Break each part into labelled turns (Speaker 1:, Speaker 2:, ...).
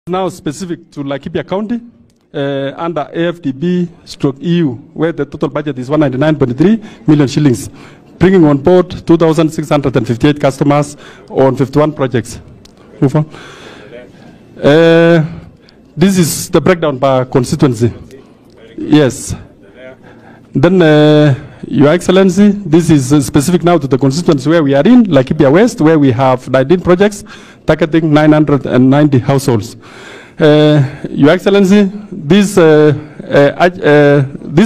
Speaker 1: Now specific to Laikipia County under AFDB/EU, where the total budget is 199.3 million shillings, bringing on board 2,658 customers on 51 projects. Move on. This is the breakdown by constituency. Yes. Then, Your Excellency, this is specific now to the constituency where we are in, Laikipia West, where we have 19 projects targeting 990 households. Your Excellency, this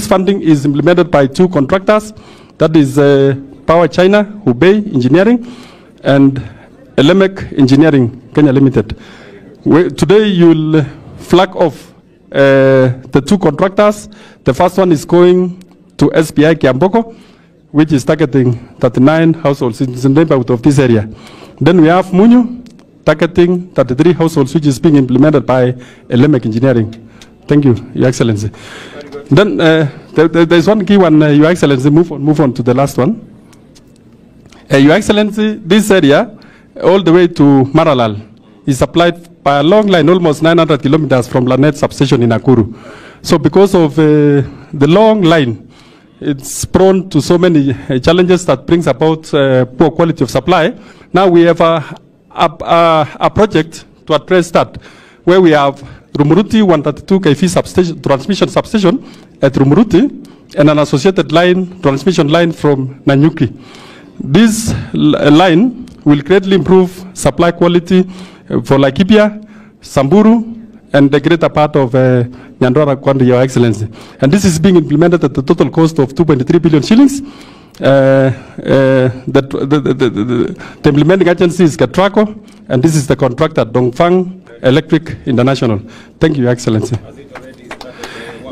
Speaker 1: funding is implemented by two contractors. That is Power China, Hubei Engineering, and Elemek Engineering, Kenya Limited. Today you will flag off the two contractors. The first one is going to SBI Kiamboko, which is targeting 39 households in the neighborhood of this area. Then we have Munyu, targeting 33 households, which is being implemented by Elemek Engineering. Thank you, Your Excellency. Then there's one key one, Your Excellency. Move on to the last one. Your Excellency, this area, all the way to Maralal, is supplied by a long line, almost 900 kilometers from Lanet substation in Nakuru. So because of the long line, it's prone to so many challenges that brings about poor quality of supply. Now we have a project to address that, where we have Rumuruti 132 kV substation, transmission substation at Rumuruti, and an associated line, transmission line from Nanyuki. This line will greatly improve supply quality for Laikipia, Samburu, and the greater part of Nyandarua County, Your Excellency. And this is being implemented at the total cost of 2.3 billion shillings. The implementing agency is Katraco, and this is the contractor, Dongfang Electric International. Thank you, Your Excellency.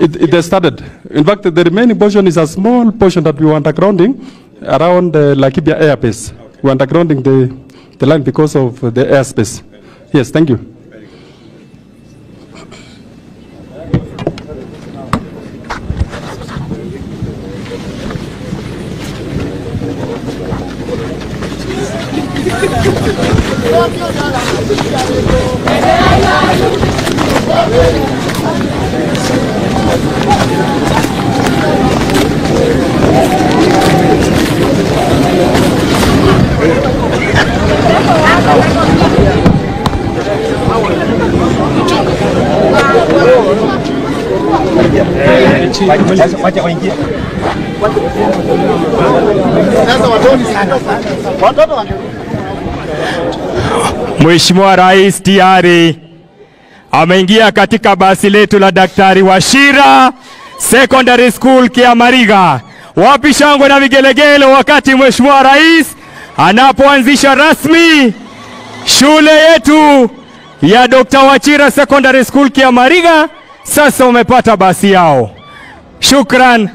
Speaker 1: It has started. In fact, the remaining portion is a small portion that we were undergrounding around the Laikipia airbase. We are undergrounding the line because of the airspace. Yes, thank you.
Speaker 2: Mheshimiwa Rais tayari ameingia katika basi letu la Daktari Wachira Secondary School Kiamariga. Wapi shangwe na vigelegele wakati Mheshimiwa Rais anapoanzisha rasmi shule yetu ya Dr. Wachira Secondary School Kiamariga. Sasa umepata basi yao. Shukran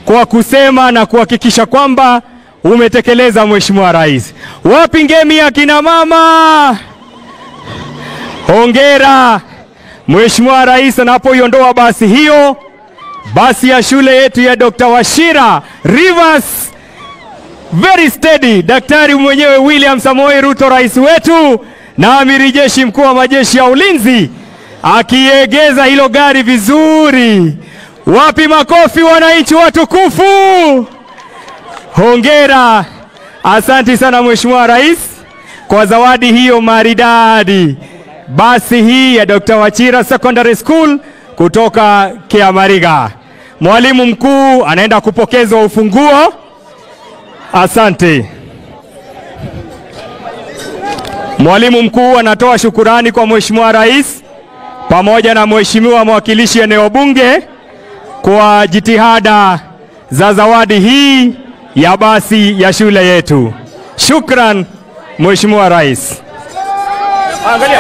Speaker 2: kwa kusema na kuhakikisha kwamba umetekeleza Mheshimiwa Rais. Wapi ngemi ya kina mama? Hongera Mheshimiwa Rais anapoiondoa basi hiyo, basi ya shule yetu ya Dr. Wachira Rivers, very steady. Daktari mwenyewe William Samoei Ruto rais wetu na amiri jeshi mkuu wa majeshi ya ulinzi akiegeza hilo gari vizuri. Wapi makofi wananchi watukufu? Hongera. Asante sana Mheshimiwa Rais kwa zawadi hiyo maridadi. Basi hii ya Dr. Wachira Secondary School kutoka Kiamariga. Mwalimu mkuu anaenda kupokezwa ufunguo. Asante. Mwalimu mkuu anatoa shukurani kwa Mheshimiwa Rais pamoja na Mheshimiwa mwakilishi eneo bunge kwa jitihada za zawadi hii ya basi ya shule yetu. Shukran Mheshimiwa Rais. Angalia.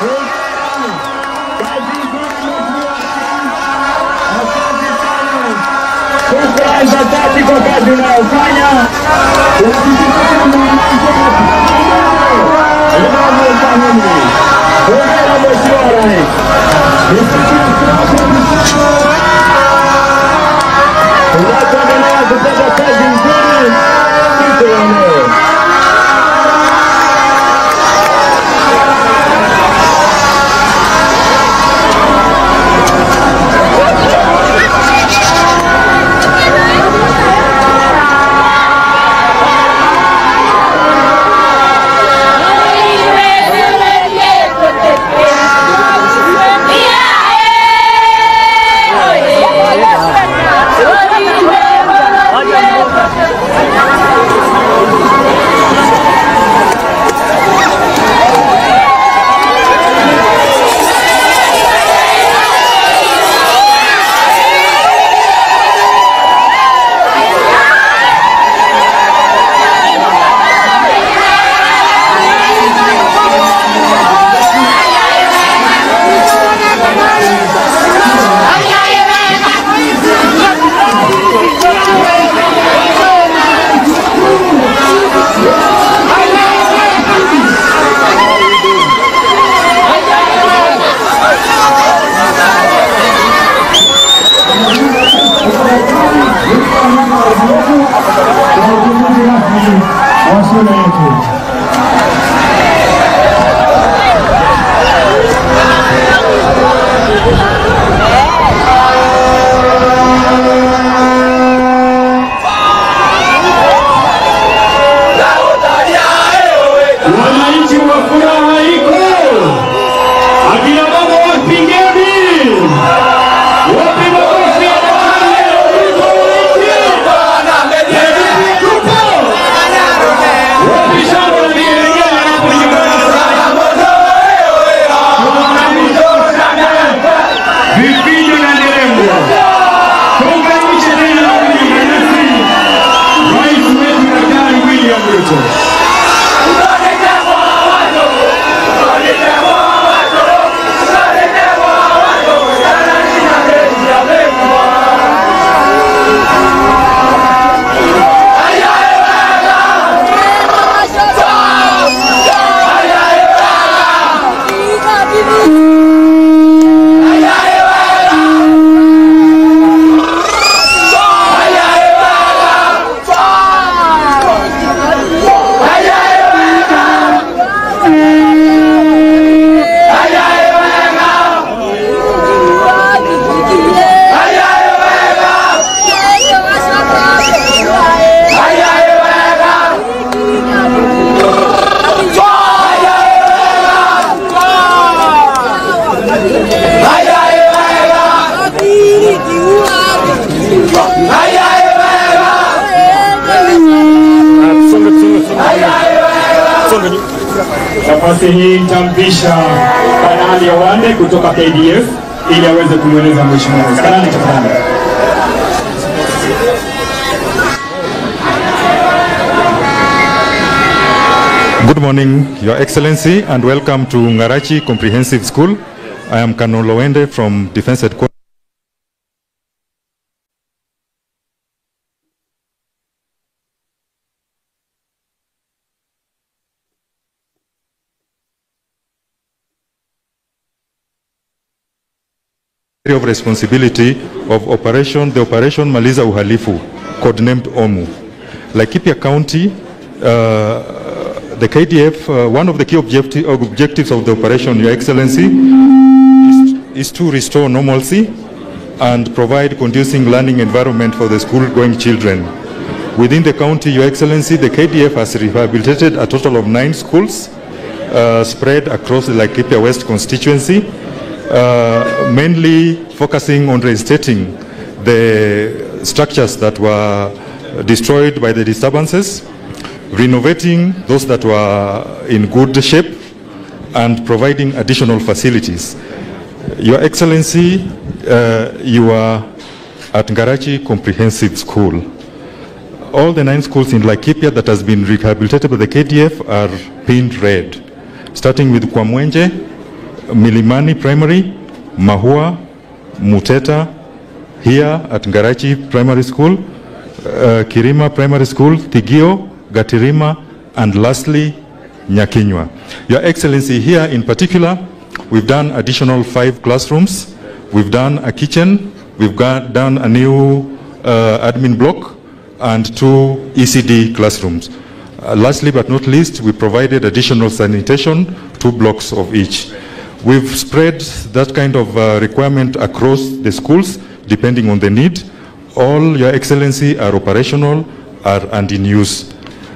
Speaker 3: Shukrani za dhati kwa kazi unayofanya. Hongera Mheshimiwa Rais. Tunaendelea kupata kazi nzuri siku ya leo.
Speaker 2: Nafasi hii nitampisha Kanali Owande kutoka KDF ili aweze kumweleza Mheshimiwa Rais. Kanali, tafadhali.
Speaker 4: Good morning, Your Excellency, and welcome to Ngarachi Comprehensive School. I am Colonel Owande from Defense Headquarters. Of responsibility of the Operation Maliza Uhalifu, codenamed OMU. Laikipia County, the KDF, one of the key objectives of the operation, Your Excellency, is to restore normalcy and provide conducive learning environment for the school-going children. Within the county, Your Excellency, the KDF has rehabilitated a total of 9 schools spread across the Laikipia West constituency, mainly focusing on restating the structures that were destroyed by the disturbances, renovating those that were in good shape, and providing additional facilities. Your Excellency, you are at Ngarachi Comprehensive School. All the 9 schools in Laikipia that has been rehabilitated by the KDF are pinned red, starting with Kwamwenje, Milimani Primary, Mahua, Muteta, here at Ngarachi Primary School, Kirima Primary School, Tigio, Gatirima, and lastly, Nyakinywa. Your Excellency, here in particular, we've done additional 5 classrooms, we've done a kitchen, we've done a new admin block, and 2 ECD classrooms. Lastly but not least, we provided additional sanitation, 2 blocks of each. We've spread that kind of requirement across the schools, depending on the need. All, Your Excellency, are operational and in use.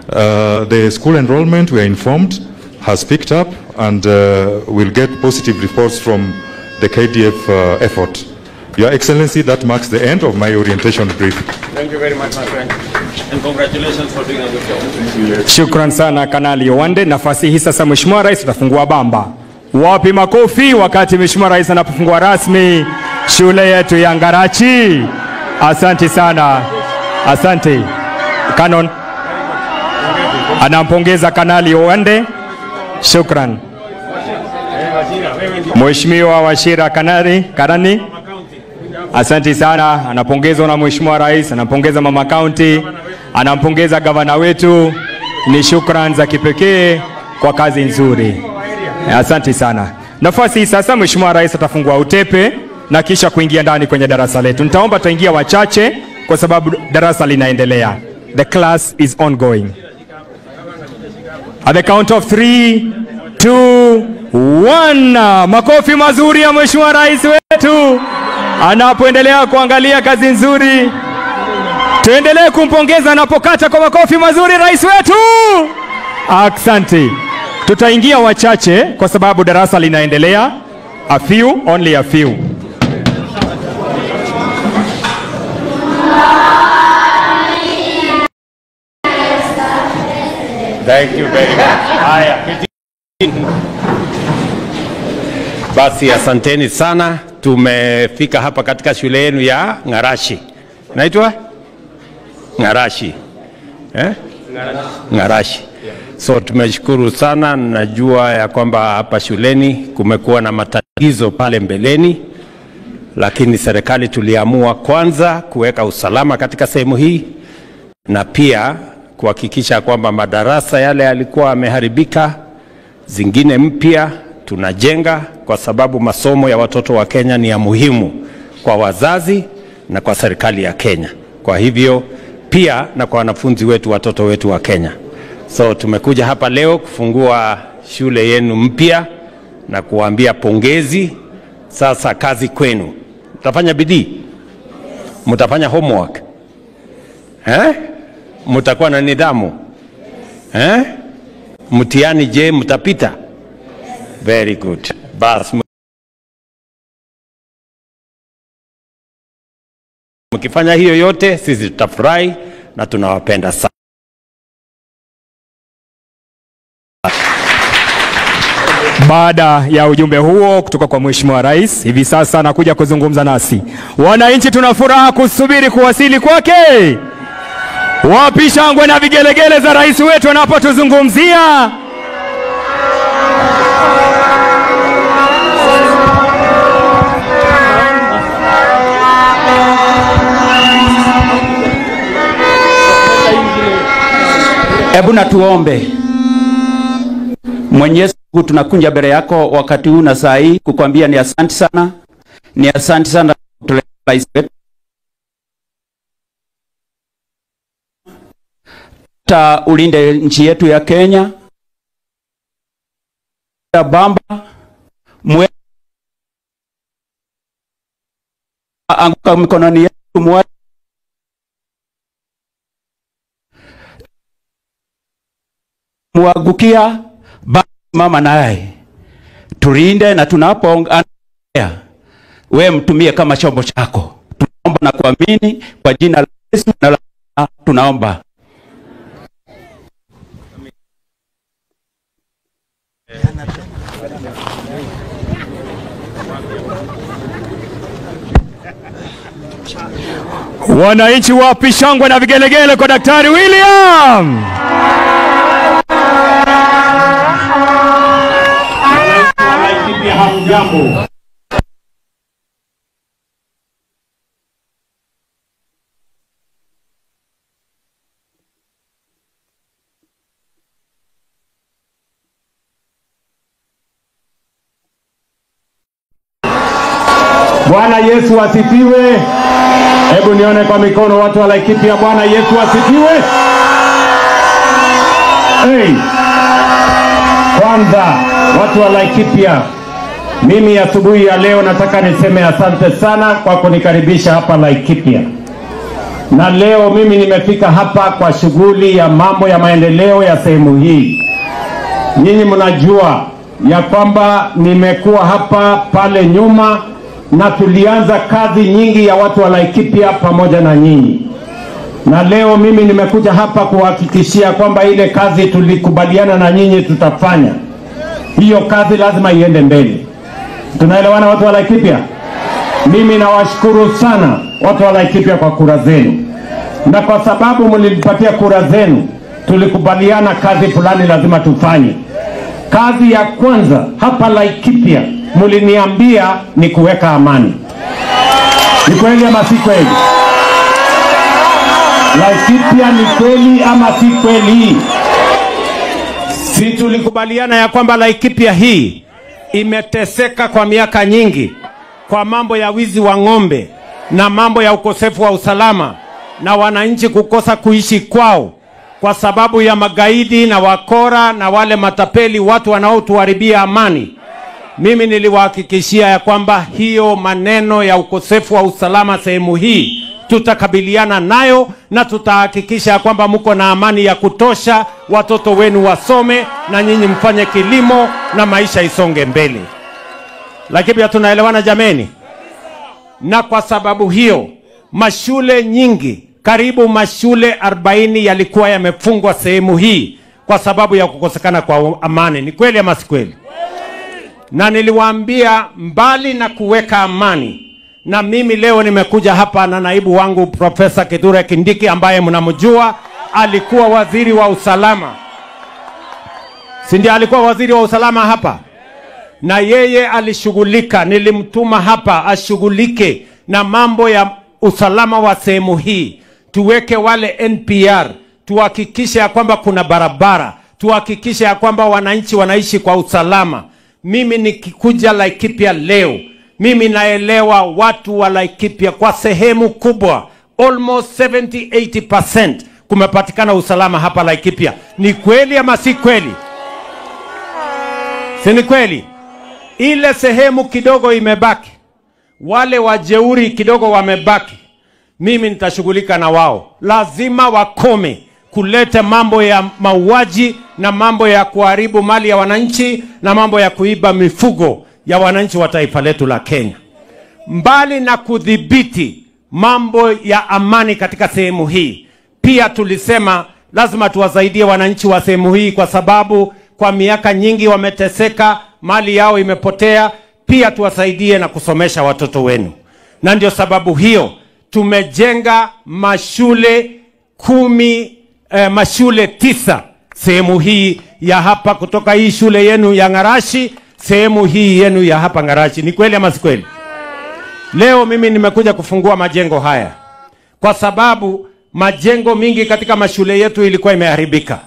Speaker 4: The school enrollment, we are informed, has picked up, and will get positive reports from the KDF effort. Your Excellency, that marks the end of my orientation brief.
Speaker 2: Thank you very much, my friend. And congratulations for doing a good job. Shukran sana Kanali Owande. Nafasi hii sasa Mheshimiwa Rais atafungua bamba. Wapi makofi wakati Mheshimiwa Rais anapofungua rasmi shule yetu ya Ngarachi. Asante sana. Asante. Canon anampongeza Kanali Owande. Shukran. Mheshimiwa Wachira Karani. Asante sana. Anapongezwa na Mheshimiwa Rais, anampongeza Mama County, anampongeza gavana wetu. Ni shukran za kipekee kwa kazi nzuri. Asante sana. Nafasi hii sasa Mheshimiwa Rais atafungua utepe na kisha kuingia ndani kwenye darasa letu. Nitaomba tuingie wachache kwa sababu darasa linaendelea. The class is ongoing. At the count of 3, 2, 1. Makofi mazuri ya Mheshimiwa Rais wetu anapoendelea kuangalia kazi nzuri. Tuendelee kumpongeza anapokata kwa makofi mazuri rais wetu. Asante. Tutaingia wachache kwa sababu darasa linaendelea. A few, only a few. Thank you very much. Haya.
Speaker 5: Basi asanteni sana. Tumefika hapa katika shule yenu ya Ngarachi. Naitwa Ngarachi. Ngarachi. So tumeshukuru sana. Najua ya kwamba hapa shuleni kumekuwa na matatizo pale mbeleni, lakini serikali tuliamua kwanza kuweka usalama katika sehemu hii na pia kuhakikisha kwamba madarasa yale yalikuwa yameharibika, zingine mpya tunajenga, kwa sababu masomo ya watoto wa Kenya ni ya muhimu kwa wazazi na kwa serikali ya Kenya. Kwa hivyo pia na kwa wanafunzi wetu, watoto wetu wa Kenya. So tumekuja hapa leo kufungua shule yenu mpya na kuambia pongezi. Sasa kazi kwenu. Mtafanya bidii? Mtafanya homework? Mtakuwa na nidhamu? Mtihani je, mtapita? Very good. Bas mkifanya hiyo yote, sisi tutafurahi na tunawapenda sana.
Speaker 2: Baada ya ujumbe huo kutoka kwa Mheshimiwa Rais, hivi sasa anakuja kuzungumza nasi. Wananchi tuna furaha kusubiri kuwasili kwake. Wapi shangwe na vigelegele za rais wetu anapotuzungumzia?
Speaker 6: Hebu na tuombe. Mwenyezi Mungu, tunakunja mbele yako wakati huu na saa hii kukwambia ni asante sana. Ni asante sana kutuletea rais wetu. Ulinde nchi yetu ya Kenya. Bamba anguka mikononi yetu muagukia mama naye. Tulinde na tunapoongea wewe mtumie kama chombo chako. Tunaomba na kuamini kwa jina la Yesu na tunaomba.
Speaker 2: Wananchi wapi shangwe na vigelegele kwa Daktari William?
Speaker 3: Hamjambo. Bwana Yesu asifiwe. Hebu nione kwa mikono watu wa Laikipia. Bwana Yesu asifiwe. Hey. Kwanza watu wa Laikipia, mimi asubuhi ya leo nataka niseme asante sana kwa kunikaribisha hapa Laikipia. Na leo mimi nimefika hapa kwa shughuli ya mambo ya maendeleo ya sehemu hii. Nyinyi mnajua ya kwamba nimekuwa hapa pale nyuma na tulianza kazi nyingi ya watu wa Laikipia pamoja na nyinyi. Na leo mimi nimekuja hapa kuhakikishia kwamba ile kazi tulikubaliana na nyinyi tutafanya. Hiyo kazi lazima iende mbele. Tunaelewana watu wa Laikipia? Mimi nawashukuru sana watu wa Laikipia kwa kura zenu. Na kwa sababu mlinipatia kura zenu, tulikubaliana kazi fulani lazima tufanye. Kazi ya kwanza hapa Laikipia muliniambia ni kuweka amani. Ni kweli ama si kweli? Laikipia ni kweli ama si kweli? Si tulikubaliana ya kwamba Laikipia hii imeteseka kwa miaka nyingi kwa mambo ya wizi wa ng'ombe na mambo ya ukosefu wa usalama na wananchi kukosa kuishi kwao kwa sababu ya magaidi na wakora na wale matapeli, watu wanaotuharibia amani. Mimi niliwahakikishia ya kwamba hiyo maneno ya ukosefu wa usalama sehemu hii tutakabiliana nayo na tutahakikisha kwamba mko na amani ya kutosha, watoto wenu wasome na nyinyi mfanye kilimo na maisha isonge mbele. Lakini pia tunaelewana jameni? Na kwa sababu hiyo mashule nyingi, karibu mashule 40 yalikuwa yamefungwa sehemu hii kwa sababu ya kukosekana kwa amani. Ni kweli ama si kweli? Na niliwaambia mbali na kuweka amani, na mimi leo nimekuja hapa na naibu wangu Profesa Kithure Kindiki ambaye mnamjua, alikuwa waziri wa usalama. Si ndiye alikuwa waziri wa usalama hapa? Na yeye alishughulika, nilimtuma hapa ashughulike na mambo ya usalama wa sehemu hii. Tuweke wale NPR, tuhakikishe ya kwamba kuna barabara, tuhakikishe ya kwamba wananchi wanaishi kwa usalama. Mimi nikikuja Laikipia leo, mimi naelewa watu wa Laikipia kwa sehemu kubwa, almost 70-80% kumepatikana usalama hapa Laikipia. Ni kweli ama si kweli? Si ni kweli? Ile sehemu kidogo imebaki, wale wajeuri kidogo wamebaki, mimi nitashughulika na wao. Lazima wakome kuleta mambo ya mauaji na mambo ya kuharibu mali ya wananchi na mambo ya kuiba mifugo ya wananchi wa taifa letu la Kenya. Mbali na kudhibiti mambo ya amani katika sehemu hii, pia tulisema lazima tuwasaidie wananchi wa sehemu hii kwa sababu kwa miaka nyingi wameteseka, mali yao imepotea. Pia tuwasaidie na kusomesha watoto wenu. Na ndio sababu hiyo tumejenga mashule mashule 9 sehemu hii ya hapa, kutoka hii shule yenu ya Ngarashi, sehemu hii yenu ya hapa Ngarashi. Ni kweli ama si kweli? Leo mimi nimekuja kufungua majengo haya kwa sababu majengo mingi katika mashule yetu ilikuwa imeharibika.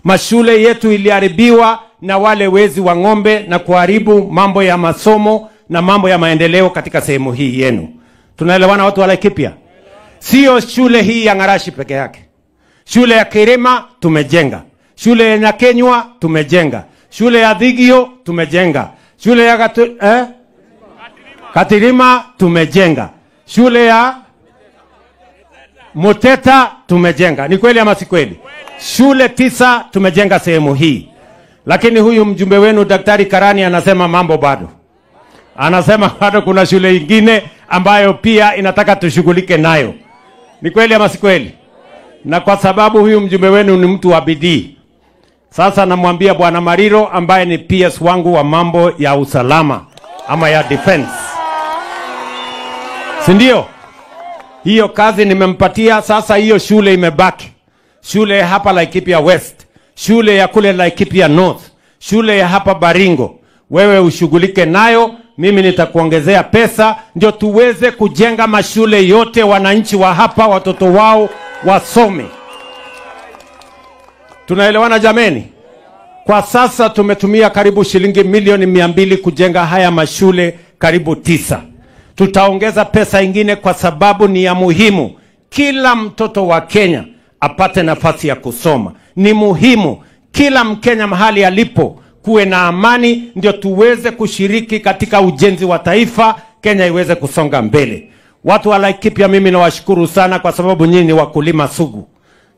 Speaker 3: Mashule yetu iliharibiwa na wale wezi wa ng'ombe na kuharibu mambo ya masomo na mambo ya maendeleo katika sehemu hii yenu. Tunaelewana watu wa Laikipia? Sio shule hii ya Ngarashi peke yake. Shule ya Kirima tumejenga. Shule ya Nyakenywa tumejenga. Shule ya Thigio tumejenga. Shule ya Katirima tumejenga. Shule ya Muteta tumejenga. Ni kweli ama si kweli? Shule 9 tumejenga sehemu hii. Lakini huyu mjumbe wenu Daktari Karani anasema mambo bado. Anasema bado kuna shule ingine ambayo pia inataka tushughulike nayo. Ni kweli ama si kweli? Na kwa sababu huyu mjumbe wenu ni mtu wa bidii, sasa namwambia Bwana Mariro ambaye ni PS wangu wa mambo ya usalama ama ya defense, si ndio? Hiyo kazi nimempatia. Sasa hiyo shule imebaki. Shule ya hapa Laikipia West, shule ya kule Laikipia North, shule ya hapa Baringo. wewe ushughulike nayo, mimi nitakuongezea pesa ndio tuweze kujenga mashule yote, wananchi wa hapa watoto wao wasome. Tunaelewana jameni? Kwa sasa tumetumia karibu shilingi milioni 200 kujenga haya mashule karibu 9. Tutaongeza pesa ingine kwa sababu ni ya muhimu. Kila mtoto wa Kenya apate nafasi ya kusoma. Ni muhimu kila Mkenya mahali alipo kuwe na amani, ndio tuweze kushiriki katika ujenzi wa taifa, Kenya iweze kusonga mbele. Watu wa Laikipia, mimi nawashukuru sana kwa sababu nyinyi ni wakulima sugu.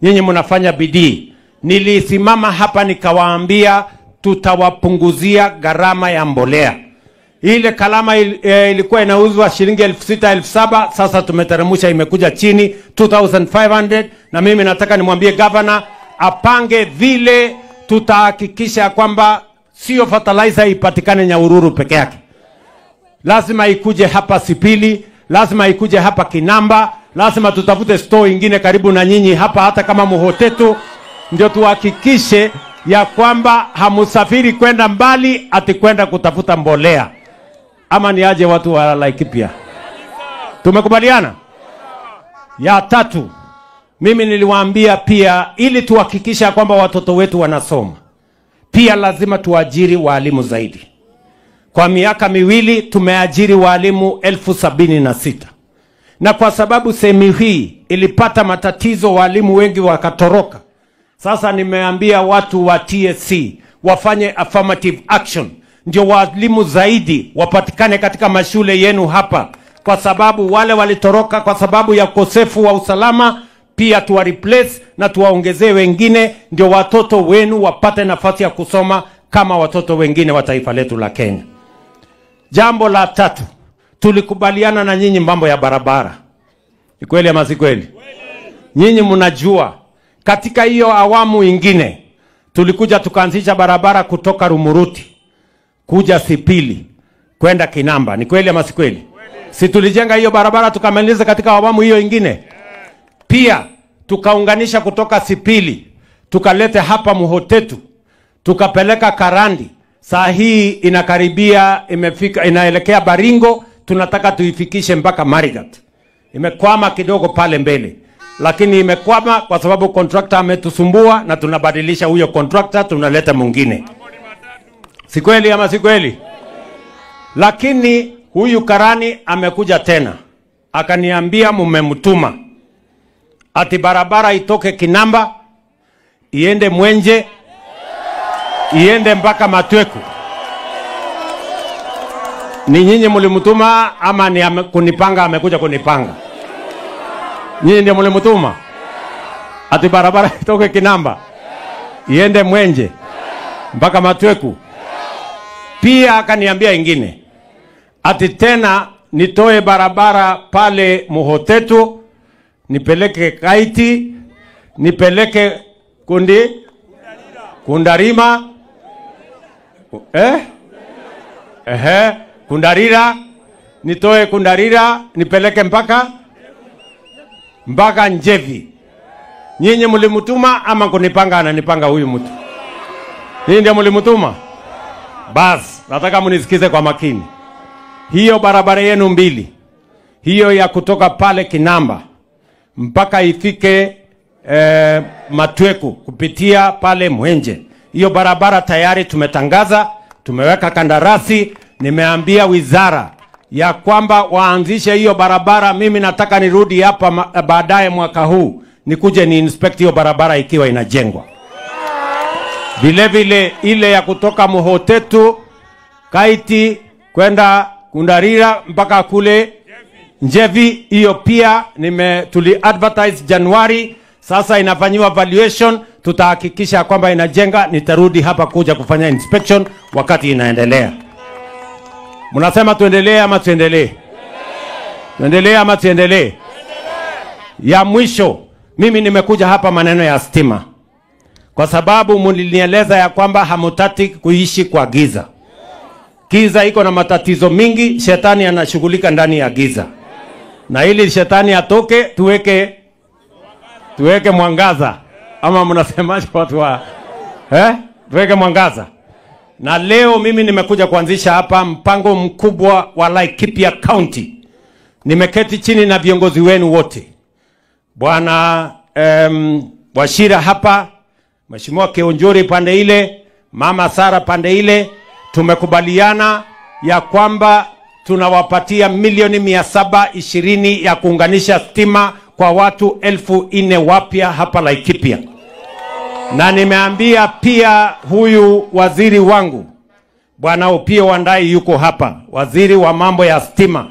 Speaker 3: Nyinyi mnafanya bidii. Nilisimama hapa nikawaambia tutawapunguzia gharama ya mbolea. Ile kalama ilikuwa inauzwa shilingi 6,000 7,000, sasa tumeteremsha imekuja chini 2,500, na mimi nataka nimwambie governor apange vile tutahakikisha kwamba sio fertilizer ipatikane Nyahururu peke yake. Lazima ikuje hapa Sipili, lazima ikuje hapa Kinamba, lazima tutafute store ingine karibu na nyinyi hapa, hata kama Muhotetu, ndio tuhakikishe ya kwamba hamusafiri kwenda mbali ati kwenda kutafuta mbolea. Ama ni aje watu wa Laikipia? Tumekubaliana? Ya tatu, mimi niliwaambia pia ili tuhakikisha kwamba watoto wetu wanasoma, pia lazima tuajiri walimu zaidi. Kwa miaka miwili tumeajiri walimu 76,000. Na kwa sababu sehemu hii ilipata matatizo, walimu wengi wakatoroka. Sasa nimeambia watu wa TSC wafanye affirmative action, ndio walimu zaidi wapatikane katika mashule yenu hapa, kwa sababu wale walitoroka kwa sababu ya ukosefu wa usalama, pia tuwa replace na tuwaongezee wengine, ndio watoto wenu wapate nafasi ya kusoma kama watoto wengine wa taifa letu la Kenya. Jambo la tatu, tulikubaliana na nyinyi mambo ya barabara. Ni kweli ama si kweli? Nyinyi mnajua katika hiyo awamu ingine tulikuja tukaanzisha barabara kutoka Rumuruti kuja Sipili kwenda Kinamba. Ni kweli ama si kweli? Si tulijenga hiyo barabara tukamaliza katika awamu hiyo ingine? Pia tukaunganisha kutoka Sipili tukalete hapa Muhotetu, tukapeleka Karandi. Saa hii inakaribia imefika, inaelekea Baringo, tunataka tuifikishe mpaka Marigat. Imekwama kidogo pale mbele, lakini imekwama kwa sababu contractor ametusumbua, na tunabadilisha huyo contractor, tunaleta mwingine. Si kweli ama si kweli? Lakini huyu Karani amekuja tena akaniambia mumemtuma ati barabara itoke Kinamba iende Mwenje iende mpaka Matweku. Ni nyinyi mlimtuma ama ni kunipanga? Amekuja kunipanga. Nyinyi ndio mlimtuma ati barabara itoke Kinamba iende Mwenje mpaka Matweku. Pia akaniambia ingine ati tena nitoe barabara pale Muhotetu nipeleke Kaiti, nipeleke Kundarima, Kundarira, nitoe Kundarira nipeleke mpaka Njevi. Nyinyi mlimtuma ama kunipanga? Ananipanga huyu mtu. Nyinyi ndio mlimtuma? Bas, nataka munisikize kwa makini. Hiyo barabara yenu mbili, hiyo ya kutoka pale Kinamba mpaka ifike Matweku kupitia pale Mwenje, hiyo barabara tayari tumetangaza, tumeweka kandarasi. Nimeambia wizara ya kwamba waanzishe hiyo barabara. Mimi nataka nirudi hapa baadaye mwaka huu nikuje ni inspect hiyo barabara ikiwa inajengwa. Vile vile ile ya kutoka Muhotetu Kaiti kwenda Kundarira mpaka kule Njevi, hiyo pia tuli advertise Januari. Sasa inafanyiwa valuation, tutahakikisha kwamba inajenga. Nitarudi hapa kuja kufanya inspection wakati inaendelea. Mnasema tuendelee ama tuendelee? Tuendelee ama tuendelee? Ya mwisho, mimi nimekuja hapa maneno ya stima, kwa sababu mlinieleza ya kwamba hamutaki kuishi kwa giza. Giza iko na matatizo mingi, shetani anashughulika ndani ya giza. Na ili shetani atoke, tuweke mwangaza. Ama mnasemaje watu wa tuweke mwangaza? Na leo mimi nimekuja kuanzisha hapa mpango mkubwa wa Laikipia County. Nimeketi chini na viongozi wenu wote. Bwana Wachira hapa, Mheshimiwa Keonjori pande ile, Mama Sara pande ile, tumekubaliana ya kwamba tunawapatia milioni 720 ya kuunganisha stima kwa watu 4,000 wapya hapa Laikipia. Na nimeambia pia huyu waziri wangu Bwana Opiyo Wandayi yuko hapa, waziri wa mambo ya stima.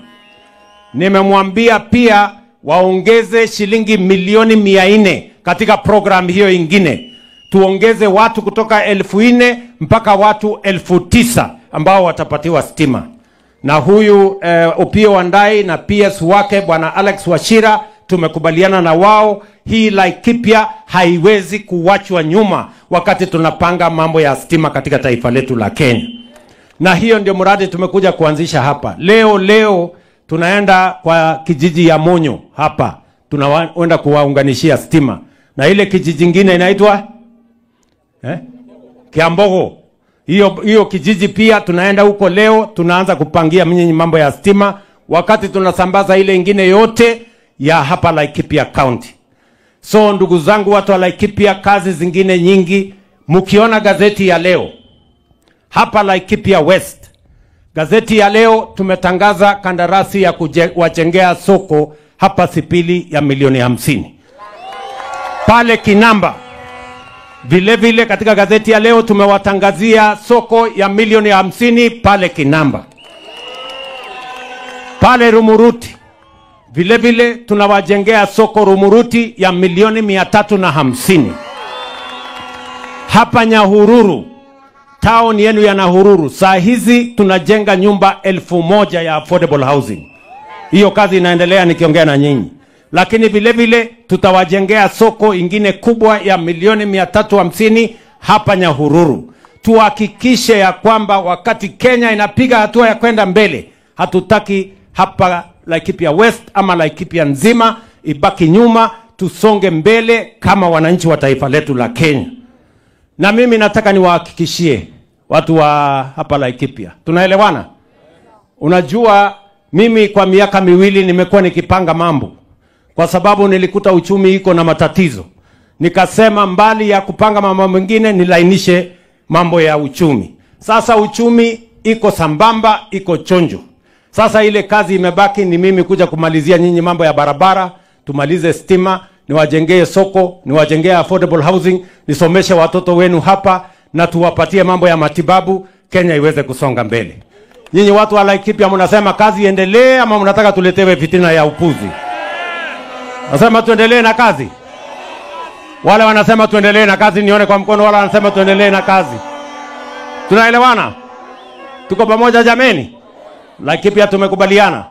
Speaker 3: Nimemwambia pia waongeze shilingi milioni 400 katika program hiyo ingine. Tuongeze watu kutoka 4,000 mpaka watu 9,000 ambao watapatiwa stima. Na huyu Opiyo Wandayi na PS wake Bwana Alex Wachira tumekubaliana na wao, hii Laikipia haiwezi kuwachwa nyuma wakati tunapanga mambo ya stima katika taifa letu la Kenya. Na hiyo ndio mradi tumekuja kuanzisha hapa. Leo tunaenda kwa kijiji ya Monyo hapa. Tunaenda kuwaunganishia stima. Na ile kijiji kingine inaitwa Kiambogo. Hiyo kijiji pia tunaenda huko leo, tunaanza kupangia mambo ya stima wakati tunasambaza ile ingine yote ya hapa Laikipia County. So ndugu zangu watu wa Laikipia, kazi zingine nyingi. Mkiona gazeti ya leo hapa Laikipia West, gazeti ya leo tumetangaza kandarasi ya kuwajengea soko hapa Sipili ya milioni 50 pale Kinamba. Vile katika gazeti ya leo tumewatangazia soko ya milioni 50 pale Kinamba. Pale Rumuruti vile tunawajengea soko Rumuruti ya milioni 350. Hapa Nyahururu, town yenu ya Nyahururu, saa hizi tunajenga nyumba 1,000 ya affordable housing. Hiyo kazi inaendelea nikiongea na nyinyi. Lakini vile tutawajengea soko ingine kubwa ya milioni 350 hapa Nyahururu. Tuhakikishe ya kwamba wakati Kenya inapiga hatua ya kwenda mbele, hatutaki hapa Laikipia West ama Laikipia nzima ibaki nyuma, tusonge mbele kama wananchi wa taifa letu la Kenya. Na mimi nataka niwahakikishie watu wa hapa Laikipia, tunaelewana? Unajua mimi kwa miaka 2 nimekuwa nikipanga mambo, kwa sababu nilikuta uchumi iko na matatizo. Nikasema mbali ya kupanga mambo mengine nilainishe mambo ya uchumi. Sasa uchumi iko sambamba, iko chonjo. Sasa ile kazi imebaki ni mimi kuja kumalizia nyinyi mambo ya barabara, tumalize stima, niwajengee soko, niwajengee affordable housing, nisomeshe watoto wenu hapa na tuwapatie mambo ya matibabu, Kenya iweze kusonga mbele. Nyinyi watu wa Laikipia mnasema kazi iendelee ama mnataka tuletewe fitina ya upuzi? Nasema tuendelee na kazi. Wale wanasema tuendelee na kazi nione kwa mkono, wala wanasema tuendelee na kazi. Tunaelewana? Tuko pamoja jameni? Laikipia tumekubaliana.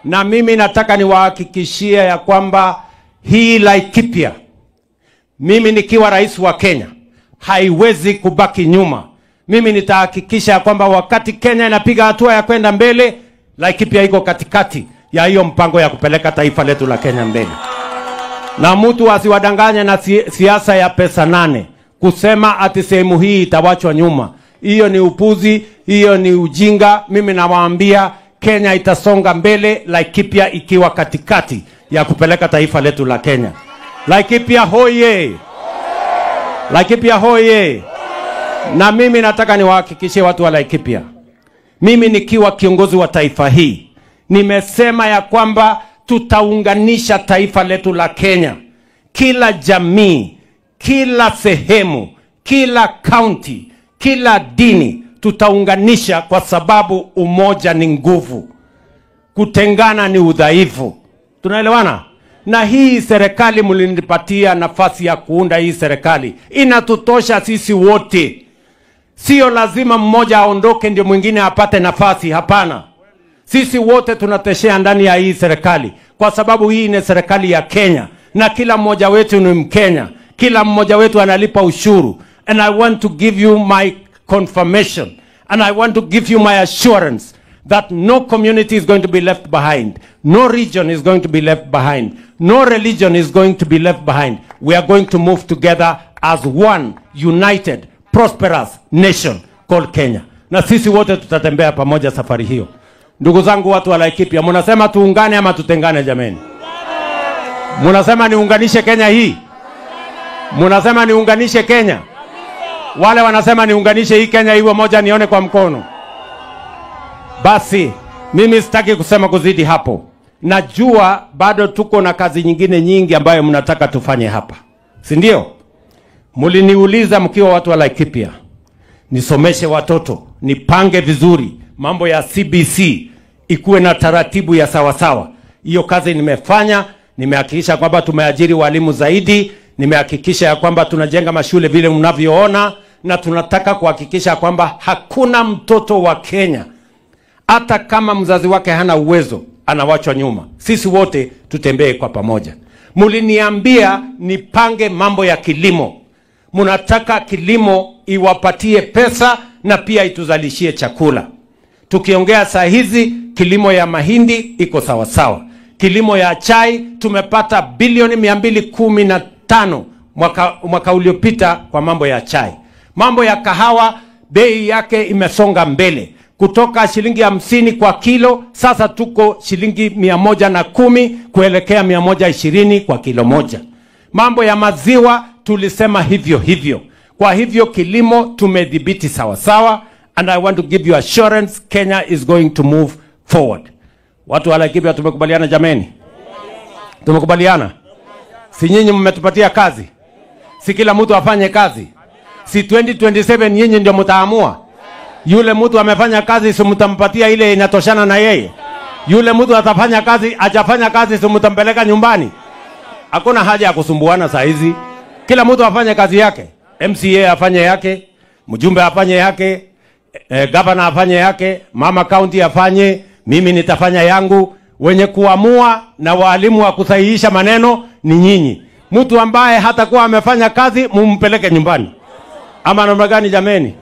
Speaker 3: Na mimi nataka niwahakikishie ya kwamba hii Laikipia, mimi nikiwa rais wa Kenya, haiwezi kubaki nyuma. Mimi nitahakikisha ya kwamba wakati Kenya inapiga hatua ya kwenda mbele, Laikipia iko katikati ya hiyo mpango ya kupeleka taifa letu la Kenya mbele. Na mtu asiwadanganye na siasa ya pesa 8 kusema ati sehemu hii itawachwa nyuma. Hiyo ni upuzi, hiyo ni ujinga. Mimi nawaambia Kenya itasonga mbele, Laikipia ikiwa katikati ya kupeleka taifa letu la Kenya. Laikipia hoye! Laikipia hoye! Na mimi nataka niwahakikishie watu wa Laikipia, mimi nikiwa kiongozi wa taifa hii, nimesema ya kwamba tutaunganisha taifa letu la Kenya. Kila jamii, kila sehemu, kila county, kila dini tutaunganisha, kwa sababu umoja ni nguvu, kutengana ni udhaifu. Tunaelewana? Na hii serikali mlinipatia nafasi ya kuunda hii serikali, inatutosha sisi wote. Sio lazima mmoja aondoke ndio mwingine apate nafasi, hapana. Sisi wote tunateshea ndani ya hii serikali, kwa sababu hii ni serikali ya Kenya na kila mmoja wetu ni Mkenya. Kila mmoja wetu analipa ushuru. And I want to give you my confirmation and I want to give you my assurance that no community is going to be left behind. No region is going to be left behind. No religion is going to be left behind. We are going to move together as one united, prosperous nation called Kenya, na sisi wote tutatembea pamoja safari hiyo. Ndugu zangu watu wa Laikipia, mnasema tuungane ama tutengane jameni? Mnasema niunganishe Kenya hii? Mnasema niunganishe Kenya? Wale wanasema niunganishe hii Kenya iwe moja, nione kwa mkono. Basi mimi sitaki kusema kuzidi hapo. Najua bado tuko na kazi nyingine nyingi ambayo mnataka tufanye hapa, si ndio? Muliniuliza mkiwa watu wa Laikipia nisomeshe watoto, nipange vizuri mambo ya CBC ikuwe na taratibu ya sawasawa. Hiyo kazi nimefanya. Nimehakikisha kwamba tumeajiri walimu zaidi, nimehakikisha ya kwamba tunajenga mashule vile mnavyoona, na tunataka kuhakikisha kwamba hakuna mtoto wa Kenya hata kama mzazi wake hana uwezo anawachwa nyuma. Sisi wote tutembee kwa pamoja. Muliniambia nipange mambo ya kilimo. Munataka kilimo iwapatie pesa na pia ituzalishie chakula. Tukiongea saa hizi kilimo ya mahindi iko sawa sawa. Kilimo ya chai tumepata bilioni 215 mwaka uliopita kwa mambo ya chai. Mambo ya kahawa bei yake imesonga mbele. Kutoka shilingi 50 kwa kilo, sasa tuko shilingi 110 kuelekea 120 kwa kilo moja. Mambo ya maziwa tulisema hivyo hivyo. Kwa hivyo kilimo tumedhibiti sawa sawa, and I want to give you assurance Kenya is going to move forward. Watu wa Laikipia tumekubaliana jameni? Tumekubaliana? Si nyinyi mmetupatia kazi? Si kila mtu afanye kazi? Si 2027 nyinyi ndio mtaamua? Yule mtu amefanya kazi si mtampatia ile inatoshana na yeye? Yule mtu atafanya kazi, hajafanya kazi si mtampeleka nyumbani? Hakuna haja ya kusumbuana saa hizi. Kila mtu afanye kazi yake. MCA afanye yake, mjumbe afanye yake, governor afanye yake, mama county afanye, mimi nitafanya yangu. Wenye kuamua na walimu wa kusahihisha maneno ni nyinyi. Mtu ambaye hatakuwa amefanya kazi mumpeleke nyumbani. Ama namna gani jameni?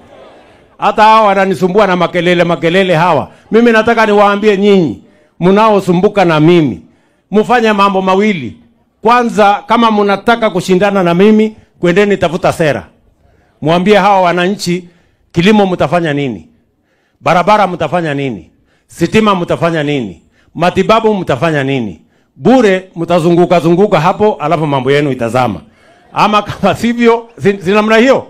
Speaker 3: Hata hawa wananisumbua na makelele hawa. Mimi nataka niwaambie nyinyi mnaosumbuka na mimi, mfanye mambo mawili. Kwanza, kama mnataka kushindana na mimi, kwendeni tafuta sera. Mwambie hawa wananchi kilimo mtafanya nini? Barabara mtafanya nini? Sitima mtafanya nini? Matibabu mtafanya nini? Bure mtazunguka hapo, alafu mambo yenu itazama. Ama kama sivyo, si namna hiyo?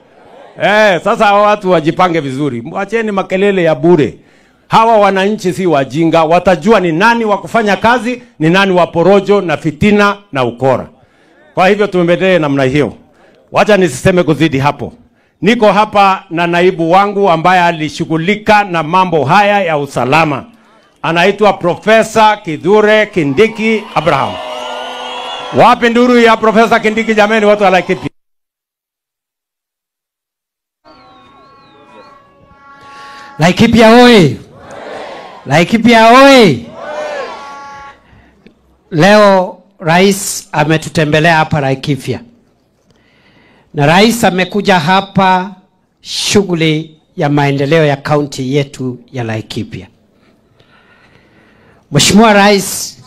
Speaker 3: Sasa hawa watu wajipange vizuri. Mwacheni makelele ya bure. Hawa wananchi si wajinga, watajua ni nani wa kufanya kazi, ni nani wa porojo na fitina na ukora. Kwa hivyo tuendelee namna hiyo. Wacha nisiseme kuzidi hapo. Niko hapa na naibu wangu ambaye alishughulika na mambo haya ya usalama. Anaitwa Profesa Kithure Kindiki Abraham. Wapi nduru ya Profesa Kindiki jameni, watu wa Laikipia?
Speaker 7: Laikipia hoye! Laikipia hoye! Leo rais ametutembelea hapa Laikipia. Na rais amekuja hapa shughuli ya maendeleo ya kaunti yetu ya Laikipia. Mheshimiwa Rais,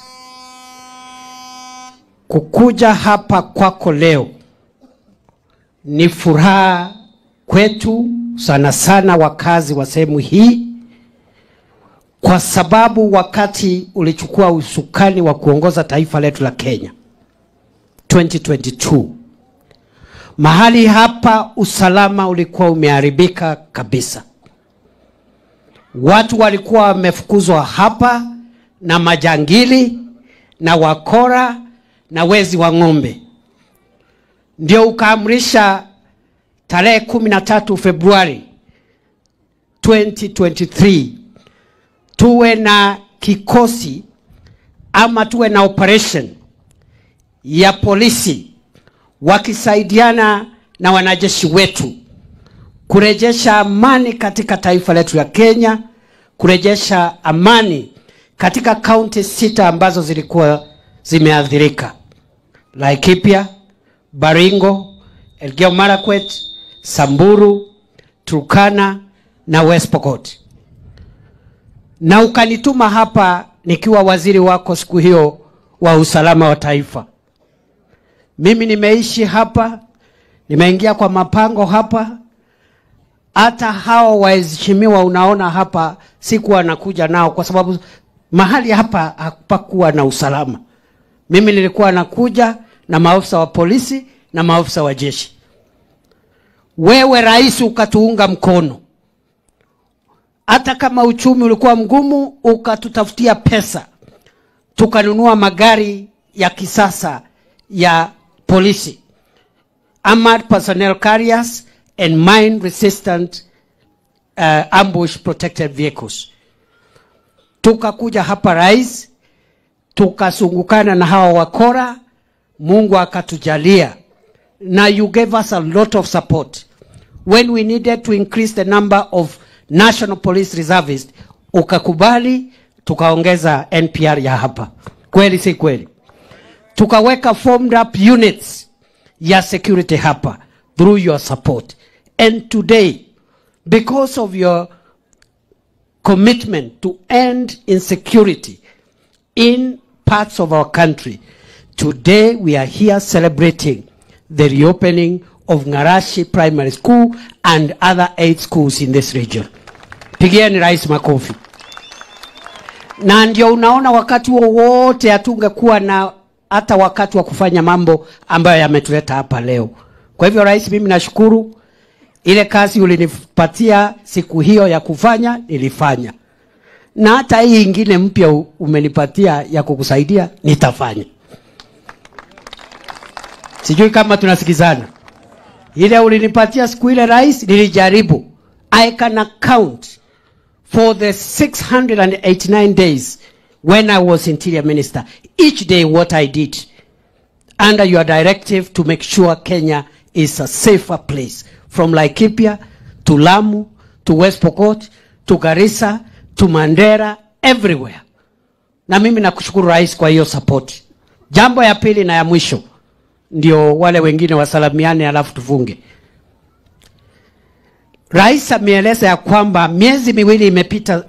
Speaker 7: kukuja hapa kwako leo ni furaha kwetu, sana sana wakazi wa sehemu hii, kwa sababu wakati ulichukua usukani wa kuongoza taifa letu la Kenya 2022, mahali hapa usalama ulikuwa umeharibika kabisa. Watu walikuwa wamefukuzwa hapa na majangili na wakora na wezi wa ng'ombe. Ndio ukaamrisha tarehe 13 Februari 2023 tuwe na kikosi ama tuwe na operation ya polisi wakisaidiana na wanajeshi wetu kurejesha amani katika taifa letu la Kenya, kurejesha amani katika kaunti 6 ambazo zilikuwa zimeathirika: Laikipia, Baringo, Elgeyo Marakwet, Samburu, Turkana na West Pokot. Na ukanituma hapa nikiwa waziri wako siku hiyo wa usalama wa taifa. Mimi nimeishi hapa, nimeingia kwa mapango hapa. Hata hao waheshimiwa unaona hapa sikuwa nakuja nao kwa sababu mahali hapa hapakuwa na usalama. Mimi nilikuwa nakuja na maafisa wa polisi na maafisa wa jeshi. Wewe rais ukatuunga mkono. Hata kama uchumi ulikuwa mgumu ukatutafutia pesa. Tukanunua magari ya kisasa ya polisi, armored personnel carriers and mine resistant ambush protected vehicles. Tukakuja hapa rais, tukasungukana na hawa wakora, Mungu akatujalia. Now you gave us a lot of support. When we needed to increase the number of national police reservists, ukakubali, tukaongeza NPR ya hapa. Kweli si kweli? Tukaweka formed up units ya security hapa through your support. And today, because of your commitment to end insecurity in parts of our country, today we are here celebrating the reopening of Ngarashi Primary School and other 8 schools in this region. Pigieni rais makofi. Na ndio unaona wakati wote hatungekuwa na hata wakati wa kufanya mambo ambayo yametuleta hapa leo. Kwa hivyo rais, mimi nashukuru ile kazi ulinipatia siku hiyo ya kufanya nilifanya. Na hata hii ingine mpya umenipatia ya kukusaidia nitafanya. Sijui kama tunasikizana. Ile ulinipatia siku ile rais nilijaribu. I can account for the 689 days when I was interior minister. Each day what I did under your directive to make sure Kenya is a safer place. From Laikipia to Lamu to West Pokot to Garissa to Mandera, everywhere. Na mimi nakushukuru rais kwa hiyo support. Jambo ya pili na ya mwisho, ndio wale wengine wasalamiane alafu tufunge. Rais ameeleza ya kwamba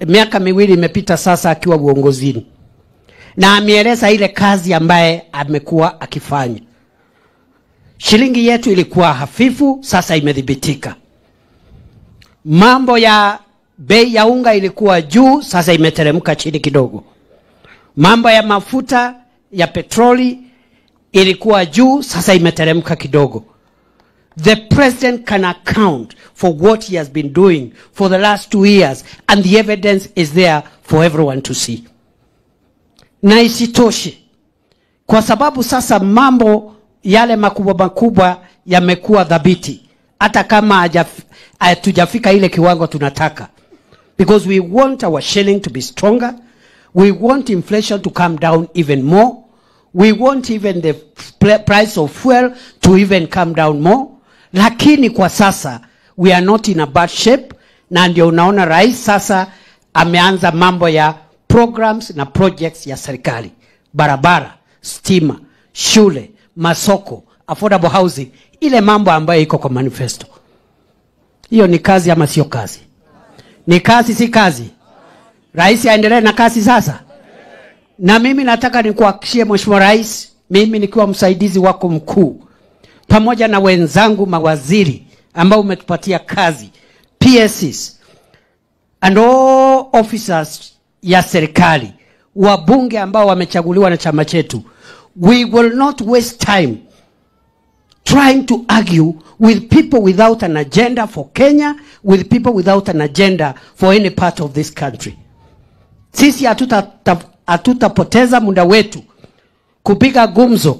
Speaker 7: miaka miwili imepita sasa akiwa uongozini. Na ameeleza ile kazi ambaye amekuwa akifanya. Shilingi yetu ilikuwa hafifu, sasa imedhibitika. Mambo ya bei ya unga ilikuwa juu, sasa imeteremka chini kidogo. Mambo ya mafuta ya petroli ilikuwa juu, sasa imeteremka kidogo. The president can account for what he has been doing for the last 2 years, and the evidence is there for everyone to see. Na isitoshe, kwa sababu sasa mambo yale makubwa yamekuwa dhabiti, hata kama hatujafika ile kiwango tunataka. Because we want our shilling to be stronger, we want inflation to come down even more, we want even the price of fuel to even come down more. Lakini kwa sasa we are not in a bad shape, na ndio unaona rais sasa ameanza mambo ya programs na projects ya serikali. Barabara, stima, shule, masoko, affordable housing, ile mambo ambayo iko kwa manifesto. Hiyo ni kazi ama sio kazi? Ni kazi si kazi? Rais aendelee na kazi sasa. Na mimi nataka nikuhakikishie Mheshimiwa Rais, mimi nikiwa msaidizi wako mkuu, pamoja na wenzangu mawaziri ambao umetupatia kazi, PSs and all officers ya serikali, wabunge ambao wamechaguliwa na chama chetu, we will not waste time trying to argue with people without an agenda for Kenya, with people without an agenda for any part of this country. Sisi hatutapoteza muda wetu kupiga gumzo